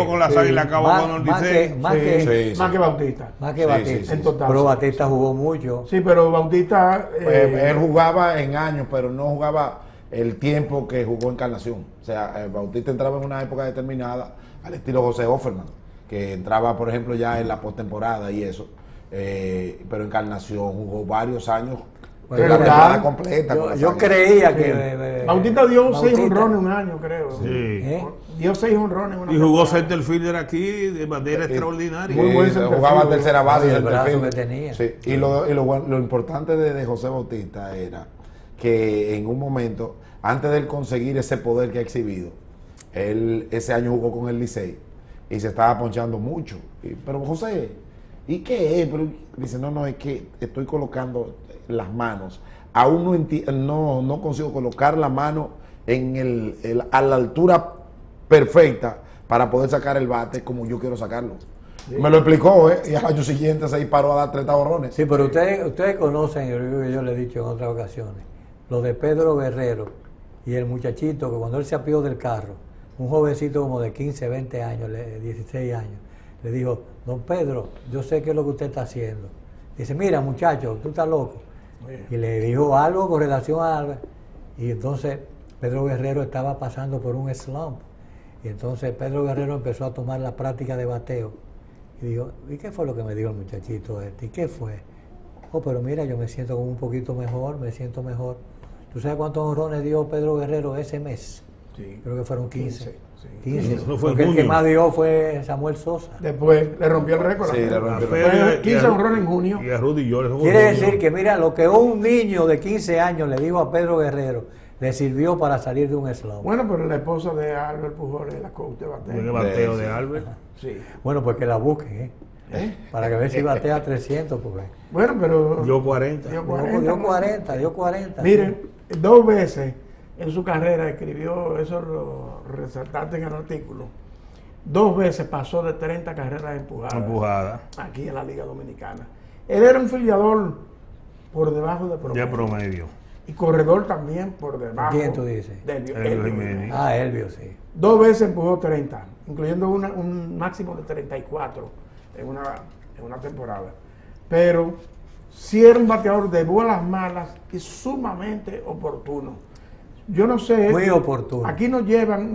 con las Águilas acabó con el Licey. Más que Bautista. Más que Bautista. En total. Pero Bautista jugó mucho. Sí, pero Bautista... él jugaba en años, pero no jugaba el tiempo que jugó Encarnación. O sea, Bautista entraba en una época determinada, al estilo José Offerman, que entraba, por ejemplo, ya en la postemporada y eso. Pero Encarnación jugó varios años. Bueno, la temporada completa. Yo creía que... Bautista dio 6 jonrones un año, creo. Sí. Dio 6 jonrones. Y jugó centerfielder aquí de manera extraordinaria. Muy buen jugaba tercera base. El brazo que tenía. Sí. Y lo importante de José Bautista era que en un momento, antes de él conseguir ese poder que ha exhibido, él ese año jugó con el Licey y se estaba ponchando mucho. Pero José, ¿y qué es? Pero dice, no, es que estoy colocando las manos. Aún no consigo colocar la mano a la altura perfecta para poder sacar el bate como yo quiero sacarlo. Sí. Me lo explicó, y al año siguiente se disparó a dar 30 borrones. Sí, pero ustedes conocen, yo le he dicho en otras ocasiones, lo de Pedro Guerrero y el muchachito que cuando él se apió del carro, un jovencito como de 15, 20 años, 16 años, le dijo, don Pedro, yo sé qué es lo que usted está haciendo. Dice, mira muchacho, tú estás loco. Y le dijo algo con relación a Albert. Y entonces Pedro Guerrero estaba pasando por un slump. Y entonces Pedro Guerrero empezó a tomar la práctica de bateo. Y dijo, ¿y qué fue lo que me dijo el muchachito este? ¿Y qué fue? Pero mira, yo me siento como un poquito mejor, me siento mejor. ¿Tú sabes cuántos honrones dio Pedro Guerrero ese mes? Sí. Creo que fueron 15. 15. No, porque el que más dio fue Samuel Sosa. Después le rompió el récord. Sí, le rompió el récord. 15 honrones en junio. Y a Rudy Jones. Quiere decir que, mira, lo que un niño de 15 años le dijo a Pedro Guerrero, le sirvió para salir de un slump. Bueno, pero la esposa de Albert Pujols es la coach de bateo. El bateo de Albert. Sí. Bueno, pues que la busquen, para que vea si batea 300. Porque... Bueno, pero... Dio 40. Dio 40. Miren, 2 veces en su carrera escribió, eso lo resaltaste en el artículo, 2 veces pasó de 30 carreras empujadas aquí en la Liga Dominicana. Él era un filiador por debajo de promedio. De promedio. Y corredor también por debajo. ¿Quién tú dices? De Elvio Jiménez. Ah, Elvio, sí. 2 veces empujó 30, incluyendo un máximo de 34 en una temporada. Pero sí era un bateador de bolas malas y sumamente oportuno. Yo no sé. Muy oportuno. Aquí no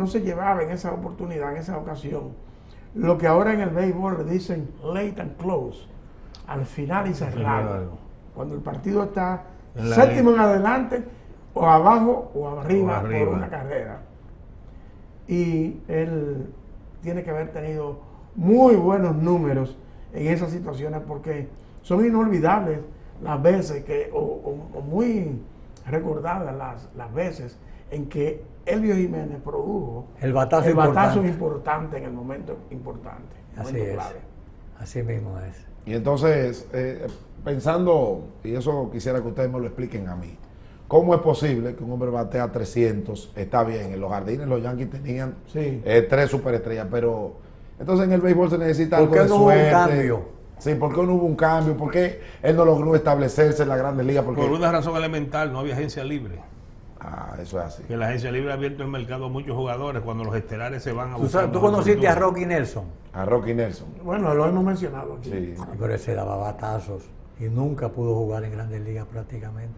se llevaba en esa oportunidad, en esa ocasión, lo que ahora en el béisbol le dicen late and close, al final y cerrado. Cuando el partido está séptimo en adelante, o abajo o arriba por una carrera. Y él tiene que haber tenido muy buenos números en esas situaciones porque son inolvidables las veces o muy recordadas las veces en que Elvio Jiménez produjo el batazo importante en el momento importante. Así es. Clave. Así mismo es. Y entonces, pensando, y eso quisiera que ustedes me lo expliquen a mí, ¿cómo es posible que un hombre batea 300? Está bien, en los Jardines los Yankees tenían 3 superestrellas, pero entonces en el béisbol se necesita algo de suerte. ¿Por qué no hubo un cambio? Sí, ¿por qué no hubo un cambio? ¿Por qué él no logró establecerse en la Grandes Ligas? Por una razón elemental, no había agencia libre. Ah, eso es así. Que la agencia libre ha abierto el mercado a muchos jugadores cuando los estelares se van a buscar. ¿Tú conociste a Rocky Nelson? A Rocky Nelson. Bueno, lo hemos mencionado aquí. Sí. Pero ese daba batazos y nunca pudo jugar en Grandes Ligas prácticamente.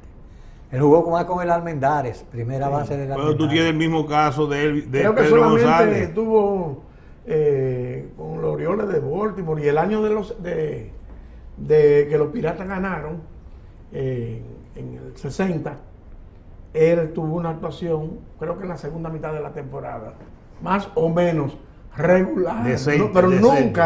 Él jugó más con el Almendares, primera base del Almendares. Pero tú tienes el mismo caso de Creo que Pedro solamente González. estuvo con los Orioles de Baltimore y el año de que los Piratas ganaron en el 60, él tuvo una actuación, creo que en la segunda mitad de la temporada, más o menos regular, Decente, pero decente.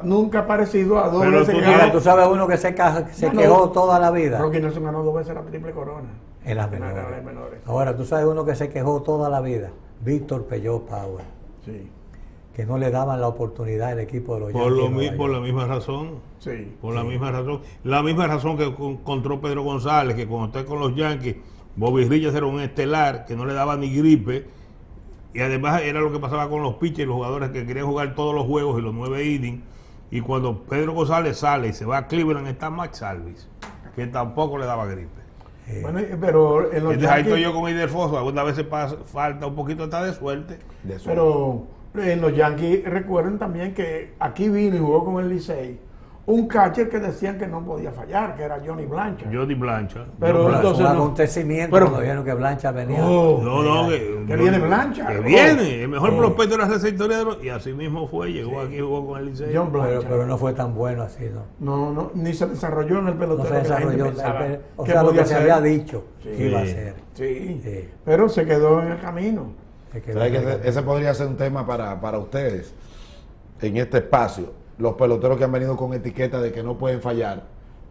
nunca parecido a 2 Pero veces. tú que tienes- ganó. Tú sabes uno que se quejó toda la vida. Rocky Nelson ganó 2 veces la triple corona. En las En las menores. menores. Ahora, tú sabes uno que se quejó toda la vida. Víctor Peyot Power. Sí, Que no le daban la oportunidad al equipo de los Por, Yankees de Nueva por la York. misma razón. sí. Por la misma razón. La misma razón que encontró Pedro González, que cuando está con los Yankees, Bobby Richards era un estelar que no le daba ni gripe. Y además era lo que pasaba con los pitchers, los jugadores que querían jugar todos los juegos y los 9 innings. Y cuando Pedro González sale y se va a Cleveland, está Max Salvis, que tampoco le daba gripe. Bueno, pero en los Entonces ahí estoy Yankees, yo con Ildefonso, algunas veces falta un poquito hasta de suerte. De suerte. pero en los Yankees recuerden también que aquí vino y jugó con el Licey un catcher que decían que no podía fallar, que era Johnny Blanchard. Johnny Blanchard. Pero Fue entonces un no. acontecimiento Pero- cuando vieron que Blancha venía. Oh, No, que viene Blanchard. Que Oh. viene, el mejor Oh. prospecto de la receptoría y así mismo fue, llegó aquí y jugó con el Licey. John Blanchard. pero no fue tan bueno así, ¿no? No, ni se desarrolló en el No pelotero se que la gente desarrolló. pensaba O que sea, lo podía que se ser. había dicho Sí. que iba a ser. Sí. Sí. Pero se quedó en el camino. Se quedó ¿Sabes que en el ese podría ser un tema para ustedes en este espacio? Los peloteros que han venido con etiqueta de que no pueden fallar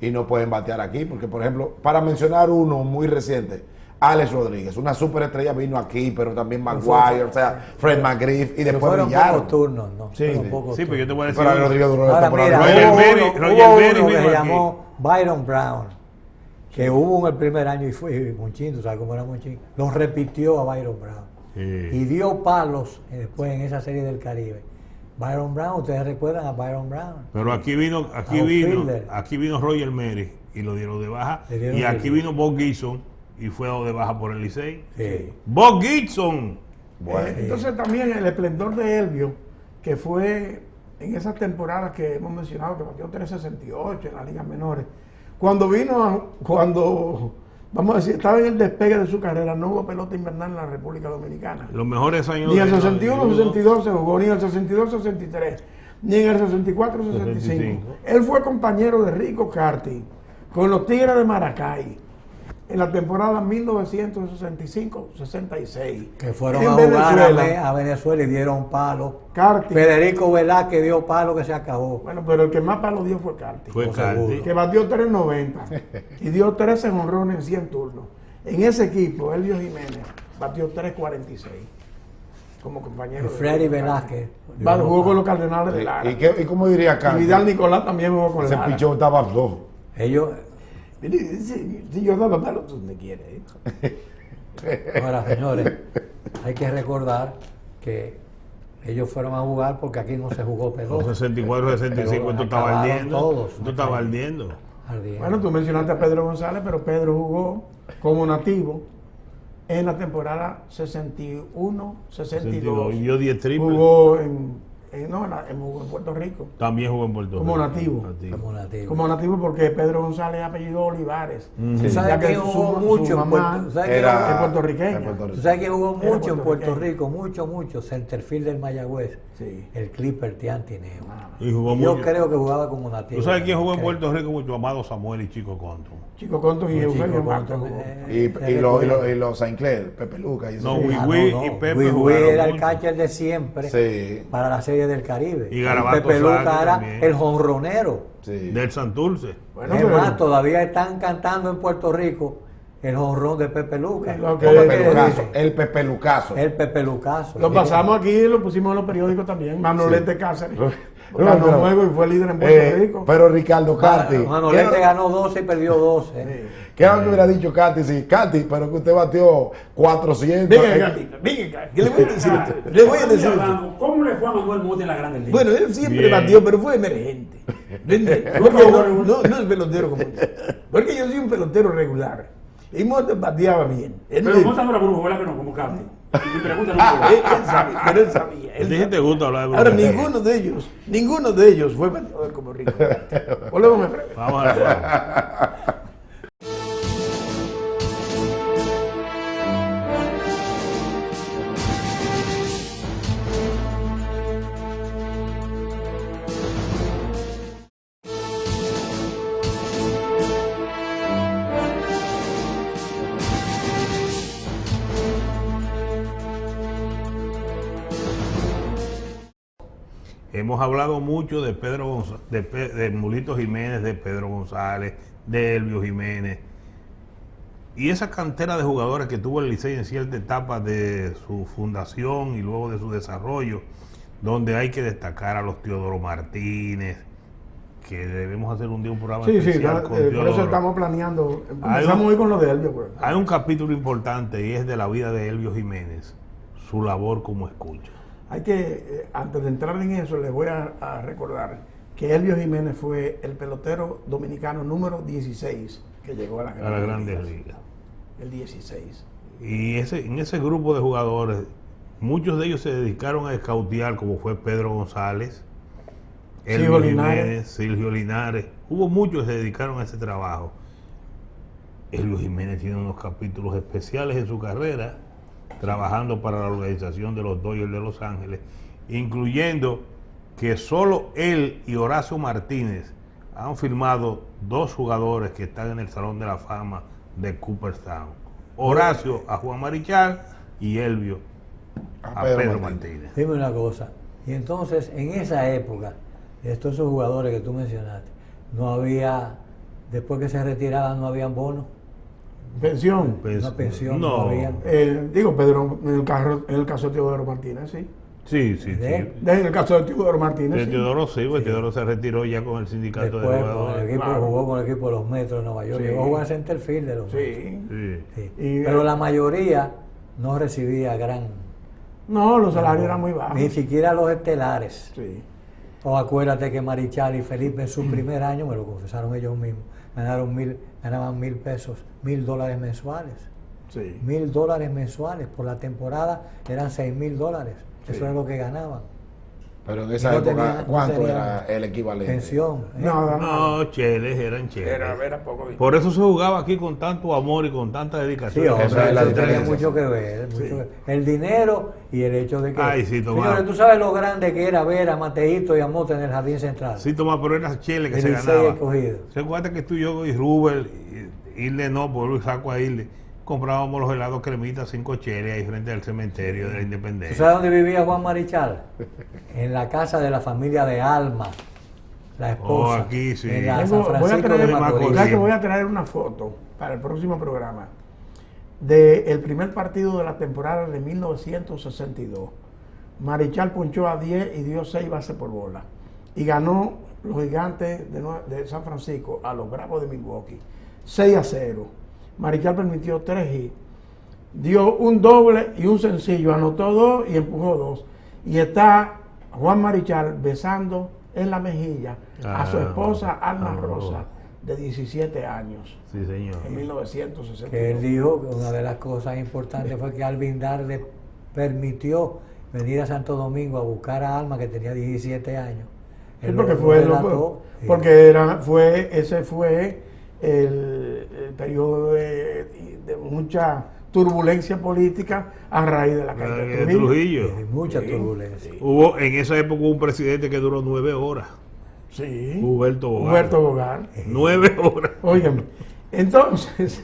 y no pueden batear aquí, porque por ejemplo, para mencionar uno muy reciente, Alex Rodríguez, una superestrella, vino aquí, pero también Maguire, o sea, Fred McGriff, y Pero después fueron brillaron. pocos turnos, ¿no? Sí, Fueron sí. pocos Sí, pero yo te turnos. voy a decir. Pero Alex Rodríguez duró la Ahora temporada. mira, Roger hubo Berry- uno Roger hubo Berry uno que vino se aquí. llamó Byron Brown, que hubo en el primer año y fue Monchín, ¿tú sabes cómo era Monchín? Lo repitió a Byron Brown. Sí. Y dio palos después en esa serie del Caribe. Byron Brown, ustedes recuerdan a Byron Brown. Pero aquí vino Roger Mary y lo dieron de baja. Le dieron Y de aquí baja. vino Bob Gibson y fue dado de baja por el Licey. Sí. Bob Gibson. Bueno, Entonces también el esplendor de Elvio, que fue en esas temporadas que hemos mencionado, que batió 368 en las ligas menores, cuando vamos a decir, estaba en el despegue de su carrera, no hubo pelota invernal en la República Dominicana. Los mejores años. Ni en el de- 61, 62 se jugó, ni en el 62, 63, ni en el 64, 65. 65. Él fue compañero de Rico Carti con los Tigres de Maracay en la temporada 1965-66. Que fueron En a jugar Venezuela. a Venezuela y dieron palos. Carti. Federico Velázquez dio palo que se acabó. Bueno, pero el que más palo dio fue Carti. Fue seguro. Carti. Que batió 390 y dio 13 jonrones en 100 turnos. En ese equipo, Elvio Jiménez batió 346 como compañero. Y de Freddy Rico Carti. Velázquez. Jugó con los Cardenales de Lara. ¿Y cómo diría Y Carlos? Vidal Nicolás también jugó con Ese Lara. pichón estaba flojo. Ellos, Si yo daba malo, tú me quieres. ahora señores, hay que recordar que ellos fueron a jugar porque aquí no se jugó Los pelota. 64, 65, Pero esto estaba acabaron ardiendo. todos. Esto estaba ardiendo. Ardiendo. Bueno, tú mencionaste a Pedro González, pero Pedro jugó como nativo en la temporada 61-62. Y yo 10 triples. Jugó jugó en Puerto Rico. También jugó en Puerto Rico. Como nativo. Como nativo porque Pedro González apellido Olivares. ¿Tú sabes que jugó mucho en puertorriqueña? ¿Tú sabes que jugó mucho en Puerto Rico? Mucho. Centerfield del Mayagüez. Sí. El Clipper Tiantineo. Y jugó Yo mucho. creo que jugaba como nativo. ¿Tú sabes quién jugó en Puerto Rico mucho? Amado Samuel y Chico Conto. Chico Conto y Eugenio Márquez. Y los Saint Clair, Pepe Lucas. No, Wii y Pepe Wii era el mucho. catcher de siempre Sí. para la Serie del Caribe. Y Garabato Pepe Lucas Sáenz era también. el jonronero. Sí. Del Santurce. Bueno, Es pero- más, todavía están cantando en Puerto Rico el jonrón de Pepe Lucas. Lo El que- Pepe Lucaso. El Pepe Lucaso. El Pepe Lucaso. Lo pasamos aquí, lo pusimos en los periódicos también. Manolete Cáceres. No, Ganó pero- juego y fue líder en Puerto Rico. Pero Ricardo Canti. Manolete ganó 12 y perdió 12. ¿Qué es lo que hubiera dicho Canti? Sí, Canti, pero que usted batió 400. Venga, gatito, venga, ¿qué le voy a decir a usted? Le voy a decir a usted. ¿Cómo le fue a Manuel Mote en la Grandes Ligas? Bueno, él siempre Bien. batió, pero fue emergente. Porque no es pelotero como usted. Porque yo soy un pelotero regular. Y Mote bateaba bien. Pero Mota no era brujo, ¿verdad que no? Como Canti. Y mi pregunta no Él fue. sabía, pero él sabía. ¿A ti te gusta hablar de Ahora, Bruno? ninguno de ellos fue bateador como Rico. Volvemos a preguntar. Vamos a ver. Hemos hablado mucho de Pedro de Mulito Jiménez, de Pedro González, de Elvio Jiménez. Y esa cantera de jugadores que tuvo el Licey en cierta etapa de su fundación y luego de su desarrollo, donde hay que destacar a los Teodoro Martínez, que debemos hacer un día un programa Sí, especial con por eso Teodoro. estamos planeando. Hay Empezamos un- hoy con lo de Elvio. Pues. Hay un capítulo importante y es de la vida de Elvio Jiménez, su labor como escucha. Hay que, antes de entrar en eso, les voy a recordar que Elvio Jiménez fue el pelotero dominicano número 16 que llegó a las Grandes Ligas. El 16. Y en ese grupo de jugadores, muchos de ellos se dedicaron a escautear, como fue Pedro González, Elvio Jiménez, Silvio Linares. Hubo muchos que se dedicaron a ese trabajo. Elvio Jiménez tiene unos capítulos especiales en su carrera, trabajando para la organización de los Dodgers de Los Ángeles, incluyendo que solo él y Horacio Martínez han firmado 2 jugadores que están en el Salón de la Fama de Cooperstown. Horacio a Juan Marichal y Elvio a Pedro Martínez. Dime una cosa. Y entonces, en esa época, de todos esos jugadores que tú mencionaste, no había, después que se retiraban, no habían bonos. Pensión. Una pensión no había. Digo, Pedro, en el caso de Teodoro Martínez, sí. Sí. ¿Eh? En el caso de Teodoro Martínez, De sí. Teodoro sí, porque Teodoro se retiró ya con el sindicato Después de con el jugadores. equipo, Claro. jugó con el equipo de los Metros de Nueva York. Sí. Llegó a jugar centerfield de los Metros. Sí. Sí. Sí. Y- Pero la mayoría no recibía gran. No, los salarios eran muy bajos. Ni siquiera los estelares. Sí. O acuérdate que Marichal y Felipe en su primer año, me lo confesaron ellos mismos, ganaban $1,000 $1,000 mensuales. Sí. $1,000 mensuales por la temporada eran $6,000. Eso era lo que ganaban. Pero en esa No época, tenía- no ¿cuánto tenía era el equivalente? Pensión. Nada, nada. No, cheles, eran cheles. Era poco. Por eso se jugaba aquí con tanto amor y con tanta Sí, dedicación. hombre, Esa es la eso tenía diferencia. mucho que ver, mucho que ver. El dinero y el hecho de que... Ay, sí, Tomás. Señores, tú sabes lo grande que era ver a Mateito y a Mota en el Jardín Central. Sí, Tomás, pero eran cheles que El se Licey ganaban. escogido. ¿Se acuerda que tú y yo y Rubel, Irle no, por Luis saco a Irle, comprábamos los helados cremitas 5 cheles ahí frente al cementerio de la ¿Tú Independencia? sabes dónde vivía Juan Marichal? En la casa de la familia de Alma, la esposa. Oh, aquí sí. En la Tengo- San voy a Francisco de traer, Macorís. ya que voy a traer una foto para el próximo programa del primer partido de la temporada de 1962. Marichal ponchó a 10 y dio 6 bases por bola. Y ganó los Gigantes de San Francisco a los Bravos de Milwaukee. 6-0. Marichal permitió 3 hits. Dio un doble y un sencillo. Anotó 2 y empujó 2. Y está Juan Marichal besando en la mejilla a su esposa Alma Rosa de 17 años. Sí, señor. En 1962. Que él dijo que una de las cosas importantes fue que Alvin Dar le permitió venir a Santo Domingo a buscar a Alma, que tenía 17 años. Sí, porque ese fue el periodo de mucha turbulencia política a raíz de la caída de Trujillo. Mucha turbulencia. Hubo en esa época un presidente que duró 9 horas. Sí. Huberto Bogar. 9 horas. Óyeme. Entonces,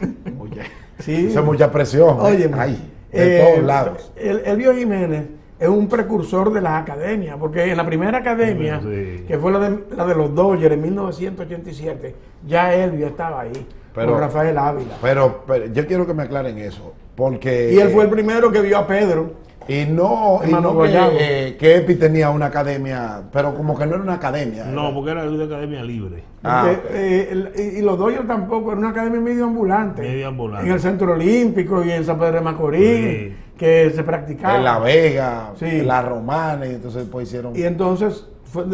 sí. Eso es mucha presión. Óyeme. De todos lados. Elvio Jiménez es un precursor de las academias, porque en la primera academia, que fue la de los Dodgers en 1987, ya Elvio estaba ahí, con Rafael Ávila. Pero yo quiero que me aclaren eso, porque... Y él fue el primero que vio a Pedro. Y no que Epi tenía una academia, pero como que no era una academia. No, porque era una academia libre. Y los Dodgers tampoco, era una academia medio ambulante. En el Centro Olímpico y en San Pedro de Macorís, que se practicaba. En La Vega, en La Romana, y entonces después hicieron... Y entonces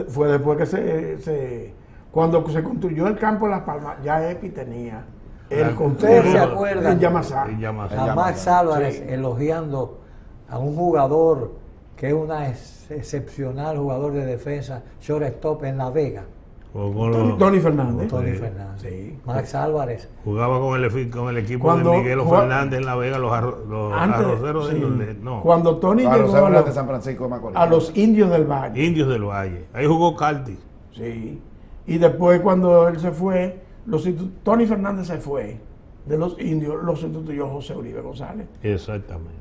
fue después que cuando se construyó el campo de Las Palmas, ya Epi tenía el ¿Ustedes se acuerdan? En Yamasá. A Max Álvarez elogiando a un jugador que es un excepcional jugador de defensa, shortstop en La Vega. Tony Fernández. Tony Fernández. Sí. Max Álvarez. Jugaba con el equipo de Miguelo Fernández en La Vega, los arroceros no. Cuando Tony llegó de San Francisco de Macorís, a los Indios del Valle. Indios del Valle. Ahí jugó Carti. Sí. Y después cuando él se fue, Tony Fernández se fue de los Indios, lo sustituyó José Uribe González. Exactamente.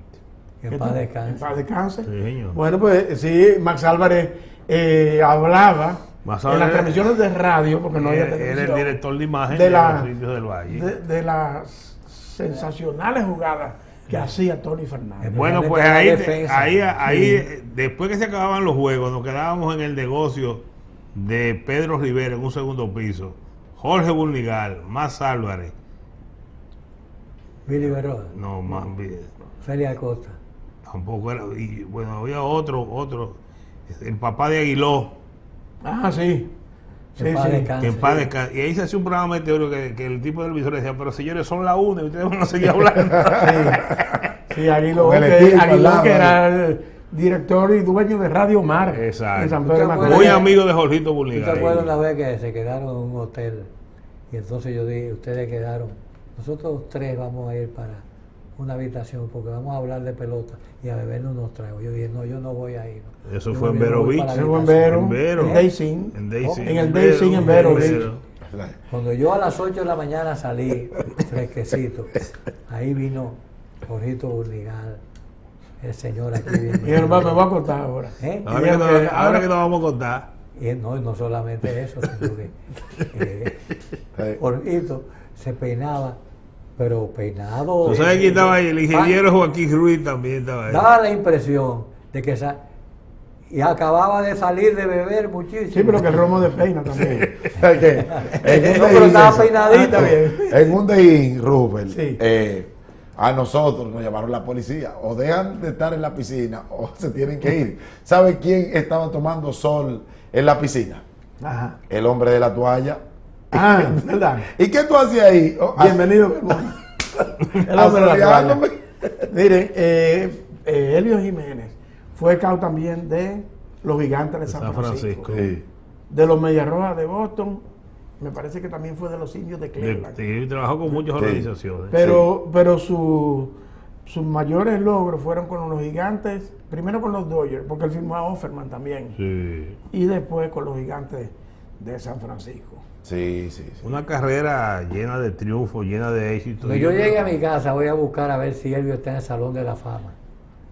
En paz descanse. En paz descanse. Sí, señor. Bueno, pues sí, Max Álvarez hablaba en las transmisiones de radio, porque no había televisión. Era el director de imagen de los Indios del Valle. De las sensacionales jugadas que hacía Tony Fernández. Bueno, pues ahí después que se acababan los juegos, nos quedábamos en el negocio de Pedro Rivera en un segundo piso, Jorge Burnigal, Max Álvarez, Billy Berroa. No, más Félix Acosta. Tampoco era. Y bueno, había otro, el papá de Aguiló. Ah, sí. Que en paz descanse. Y ahí se hacía un programa meteórico que el tipo del visor decía, pero señores, son la una y ustedes van a seguir hablando. Sí, Aguiló, que era el director y dueño de Radio Mar. Exacto. En San Pedro de Macorís. Muy amigo de Jorgito Burnigal. ¿Tú te acuerdas una vez que se quedaron en un hotel? Y entonces yo dije, ustedes quedaron, nosotros tres vamos a ir para una habitación porque vamos a hablar de pelota y a bebernos unos tragos. Yo dije, no, yo no voy a ir. Eso fue en Vero Beach. Eso fue en Vero. En Daysing. En el Daysing en Vero Beach. Cuando yo a las 8 de la mañana salí fresquecito, ahí vino Jorgito Burnigal, el señor aquí viene. Y me va a contar ahora. Ahora que nos vamos a contar. Y no solamente eso, sino que Jorgito se peinaba, pero peinado. ¿Tú sabes quién estaba ahí? El ingeniero Joaquín Ruiz también estaba ahí. Daba la impresión de que y acababa de salir de beber muchísimo. Sí, pero que el romo de peina también. Pero estaba peinadito. En un de Rubén, sí. A nosotros nos llamaron la policía. O dejan de estar en la piscina o se tienen que ir. ¿Sabe quién estaba tomando sol en la piscina? Ajá. El hombre de la toalla. Ah, ¿verdad? ¿Y qué tú hacías ahí? Bienvenido, mi hermano. El hombre de la toalla. Miren, Elvio Jiménez fue scout también de los Gigantes de San Francisco. Sí. De los Medias Rojas de Boston. Me parece que también fue de los Indios de Cleveland. Sí, trabajó con muchas organizaciones. Pero sus mayores logros fueron con los Gigantes, primero con los Dodgers, porque él firmó a Offerman también. Sí. Y después con los Gigantes de San Francisco. Sí. Una carrera llena de triunfos, llena de éxito. Cuando yo llegue a mi casa voy a buscar a ver si Elvio está en el Salón de la Fama.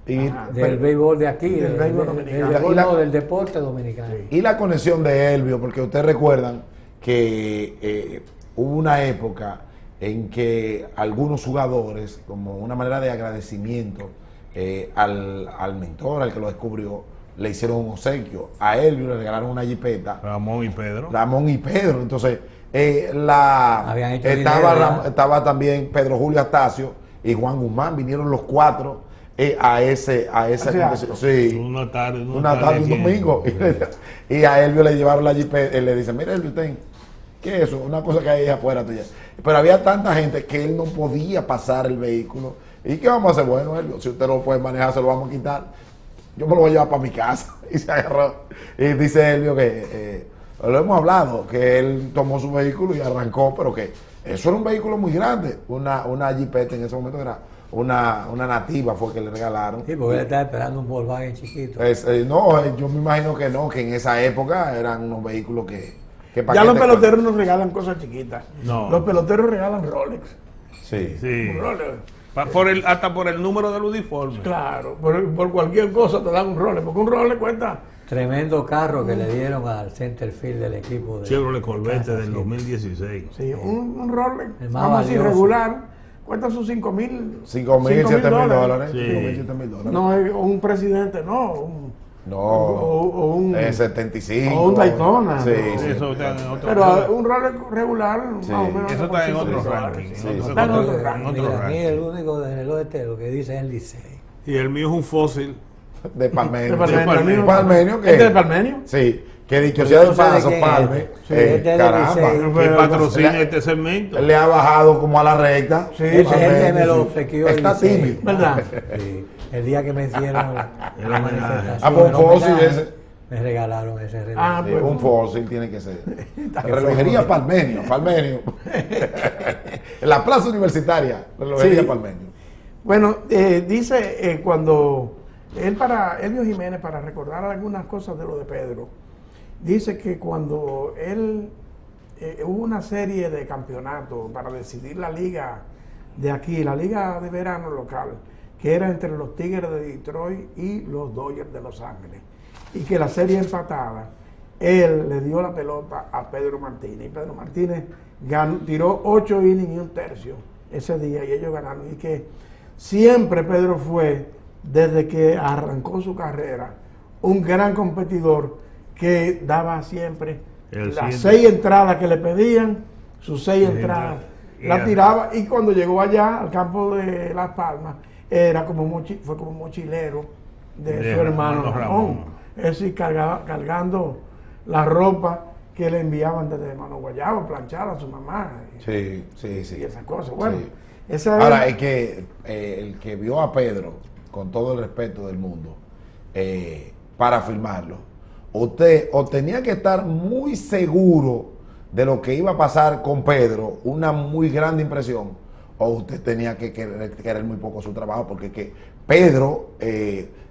Del béisbol de aquí, del béisbol dominicano. Del deporte dominicano. Y la conexión de Elvio, porque ustedes recuerdan que hubo una época en que algunos jugadores, como una manera de agradecimiento al mentor, al que lo descubrió, le hicieron un obsequio. A Elvio le regalaron una jipeta. Ramón y Pedro. Entonces, estaba también Pedro Julio Astacio y Juan Guzmán, vinieron los cuatro a esa sí, una tarde, un domingo. Y a Elvio le llevaron la jipeta, él le dice, mira Elvio, ¿Qué es eso? Una cosa que hay ahí afuera tuya. Pero había tanta gente que él no podía pasar el vehículo. ¿Y qué vamos a hacer? Bueno, Elvio, si usted no lo puede manejar, se lo vamos a quitar. Yo me lo voy a llevar para mi casa. Y se agarró. Y dice Elvio que, lo hemos hablado, que él tomó su vehículo y arrancó, pero que eso era un vehículo muy grande. Una Jeepeta en ese momento era una nativa fue que le regalaron. Sí, porque él estaba esperando un Volkswagen chiquito. No, yo me imagino que no, que en esa época eran unos vehículos que ya los peloteros no regalan cosas chiquitas. No. Los peloteros regalan Rolex. Sí. Un Rolex. Hasta por el número del uniforme. Claro, por cualquier cosa te dan un Rolex, porque un Rolex cuesta. Tremendo carro que le dieron al centerfield del equipo de Chevrolet Corvette Kansas del City. 2016. Sí, un Rolex, El más vamos así, valioso. regular, cuesta sus 5,000. 5,000, 7,000 dólares. Sí. 5,000, 7,000 dólares. No, un presidente, no. No, O un 75. o un Daytona, Sí, no. sí. Eso está en otro Pero un Rolex regular, Sí. más o menos. Eso está en por otro 5,000 ranking. dólares. Sí, en está en otro- otro en ranking. otro Mira, a mí ranking. el único de reloj lo que dice es el Licey. Y el mío es un fósil. De Palmenio. De Palmenio, Palmenio. amigo. Palmenio, que ¿Este de Palmenio? Sí, que dicho Pero sea yo de no sé de paso, quién es Palme. este. Sí, este es del Caramba. Licey. Que patrocina le- este segmento. Le ha bajado como a la recta. Sí, Ese es el que Palmenio, me lo sí. obsequió el Está Licey. tímido. ¿Verdad? Sí, el día que me hicieron la homenaje. manifestación, Ah, pues un el fósil homenaje, ese. me regalaron ese reloj. Ah, Sí, pues, un fósil tiene que ser. Relojería Palmenio. En la plaza universitaria, relojería Sí. Palmenio. Bueno, dice cuando Elvio Jiménez, para recordar algunas cosas de lo de Pedro, dice que cuando él hubo una serie de campeonatos para decidir la liga de aquí, la liga de verano local, que era entre los Tigres de Detroit y los Dodgers de Los Ángeles, y que la serie empatada, él le dio la pelota a Pedro Martínez, y Pedro Martínez tiró 8 innings y un tercio ese día, y ellos ganaron, y que siempre Pedro fue, desde que arrancó su carrera, un gran competidor que daba siempre El las siguiente. 6 entradas que le pedían, sus 6 entradas, Y la así. tiraba, y cuando llegó allá al campo de Las Palmas, fue como mochilero de su hermano Ramón. Ramón. Es decir, cargando la ropa que le enviaban desde Mano Guayabo, planchada a su mamá. Sí. Y esas cosas. Bueno, Sí. esa Ahora, es es que el que vio a Pedro, con todo el respeto del mundo, para filmarlo, usted o tenía que estar muy seguro de lo que iba a pasar con Pedro, una muy grande impresión, o usted tenía que querer muy poco su trabajo, porque que Pedro,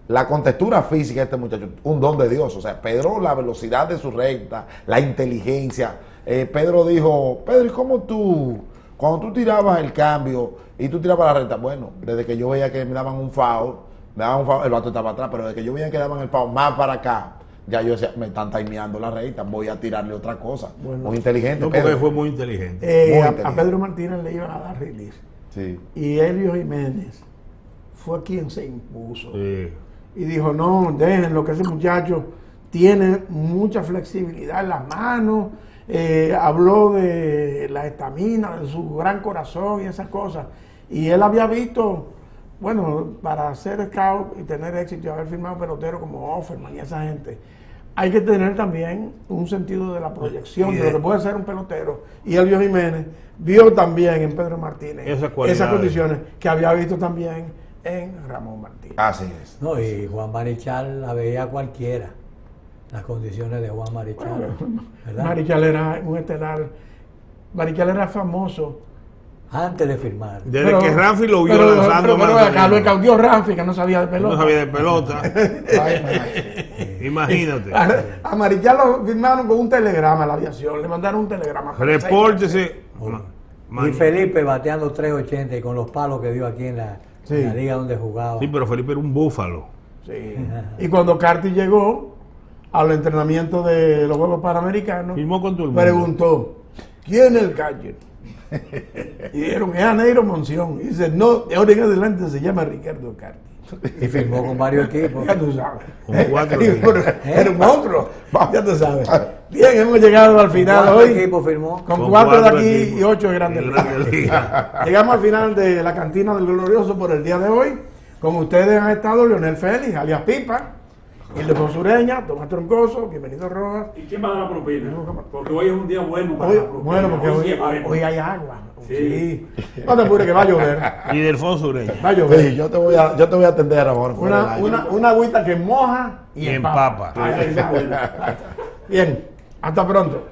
la contextura física de este muchacho, un don de Dios. O sea, Pedro, la velocidad de su recta, la inteligencia. Pedro dijo, Pedro, ¿y cómo tú, cuando tú tirabas el cambio y tú tirabas la recta? Bueno, desde que yo veía que me daban un foul, el vato estaba atrás, pero desde que yo veía que daban el foul más para acá, ya yo decía, me están timeando la recta, voy a tirarle otra cosa. Bueno. Muy inteligente, No, porque Pedro. fue muy inteligente. Muy a inteligente. Pedro Martínez le iban a dar release. Sí. Y Elvio Jiménez fue quien se impuso. Sí. Y dijo, no, déjenlo, que ese muchacho tiene mucha flexibilidad en las manos, habló de la estamina, de su gran corazón y esas cosas. Y él había visto, bueno, para ser scout y tener éxito y haber firmado peloteros como Offerman y esa gente, hay que tener también un sentido de la proyección, de lo que puede ser un pelotero. Y Elvio Jiménez vio también en Pedro Martínez Esas cualidades. esas condiciones que había visto también en Ramón Martínez. Así es. No, y Juan Marichal la veía cualquiera, las condiciones de Juan Marichal. ¿verdad? Marichal era un estelar. Marichal era famoso. Antes de firmar. Desde que Ramfi lo vio pero lanzando acá lo más. caudió Ramfi, que no sabía de pelota. No sabía de pelota. Ay, Imagínate. A Marichal lo firmaron con un telegrama a la aviación. Le mandaron un telegrama. Repórtese. Y Felipe bateando 380 y con los palos que dio aquí en la Sí. liga donde jugaba. Sí, pero Felipe era un búfalo. Sí. Y cuando Carty llegó al entrenamiento de los Juegos Panamericanos, Firmó con todo el mundo. preguntó, ¿quién es el catcher? Y dijeron, es Aneiro Monción. Y dice, no, de ahora en adelante se llama Ricardo Carty. Y firmó con varios equipos. Ya tú sabes. Con 4 Era un monstruo. Ya tú sabes. Bien, hemos llegado al final ¿Cuántos hoy. equipos firmó? Con 4 de aquí equipos. y 8 de Grandes En Ligas. Grandes Ligas. Llegamos al final de la cantina del Glorioso por el día de hoy. Con ustedes han estado Leonel Félix, alias Pipa, Ildefonso Ureña, Tomás Troncoso, bienvenido Rojas. ¿Y quién va a dar la propina? Porque hoy es un día bueno para Hoy, la propina. bueno, porque sí es bueno. hoy hay agua. Sí. No te apures que va a llover. Y Delfonso Ureña. Va a llover. Sí, yo te voy a atender ahora. Una agüita que moja y Y empapa. empapa. Ay, esa es buena. Bien, hasta pronto.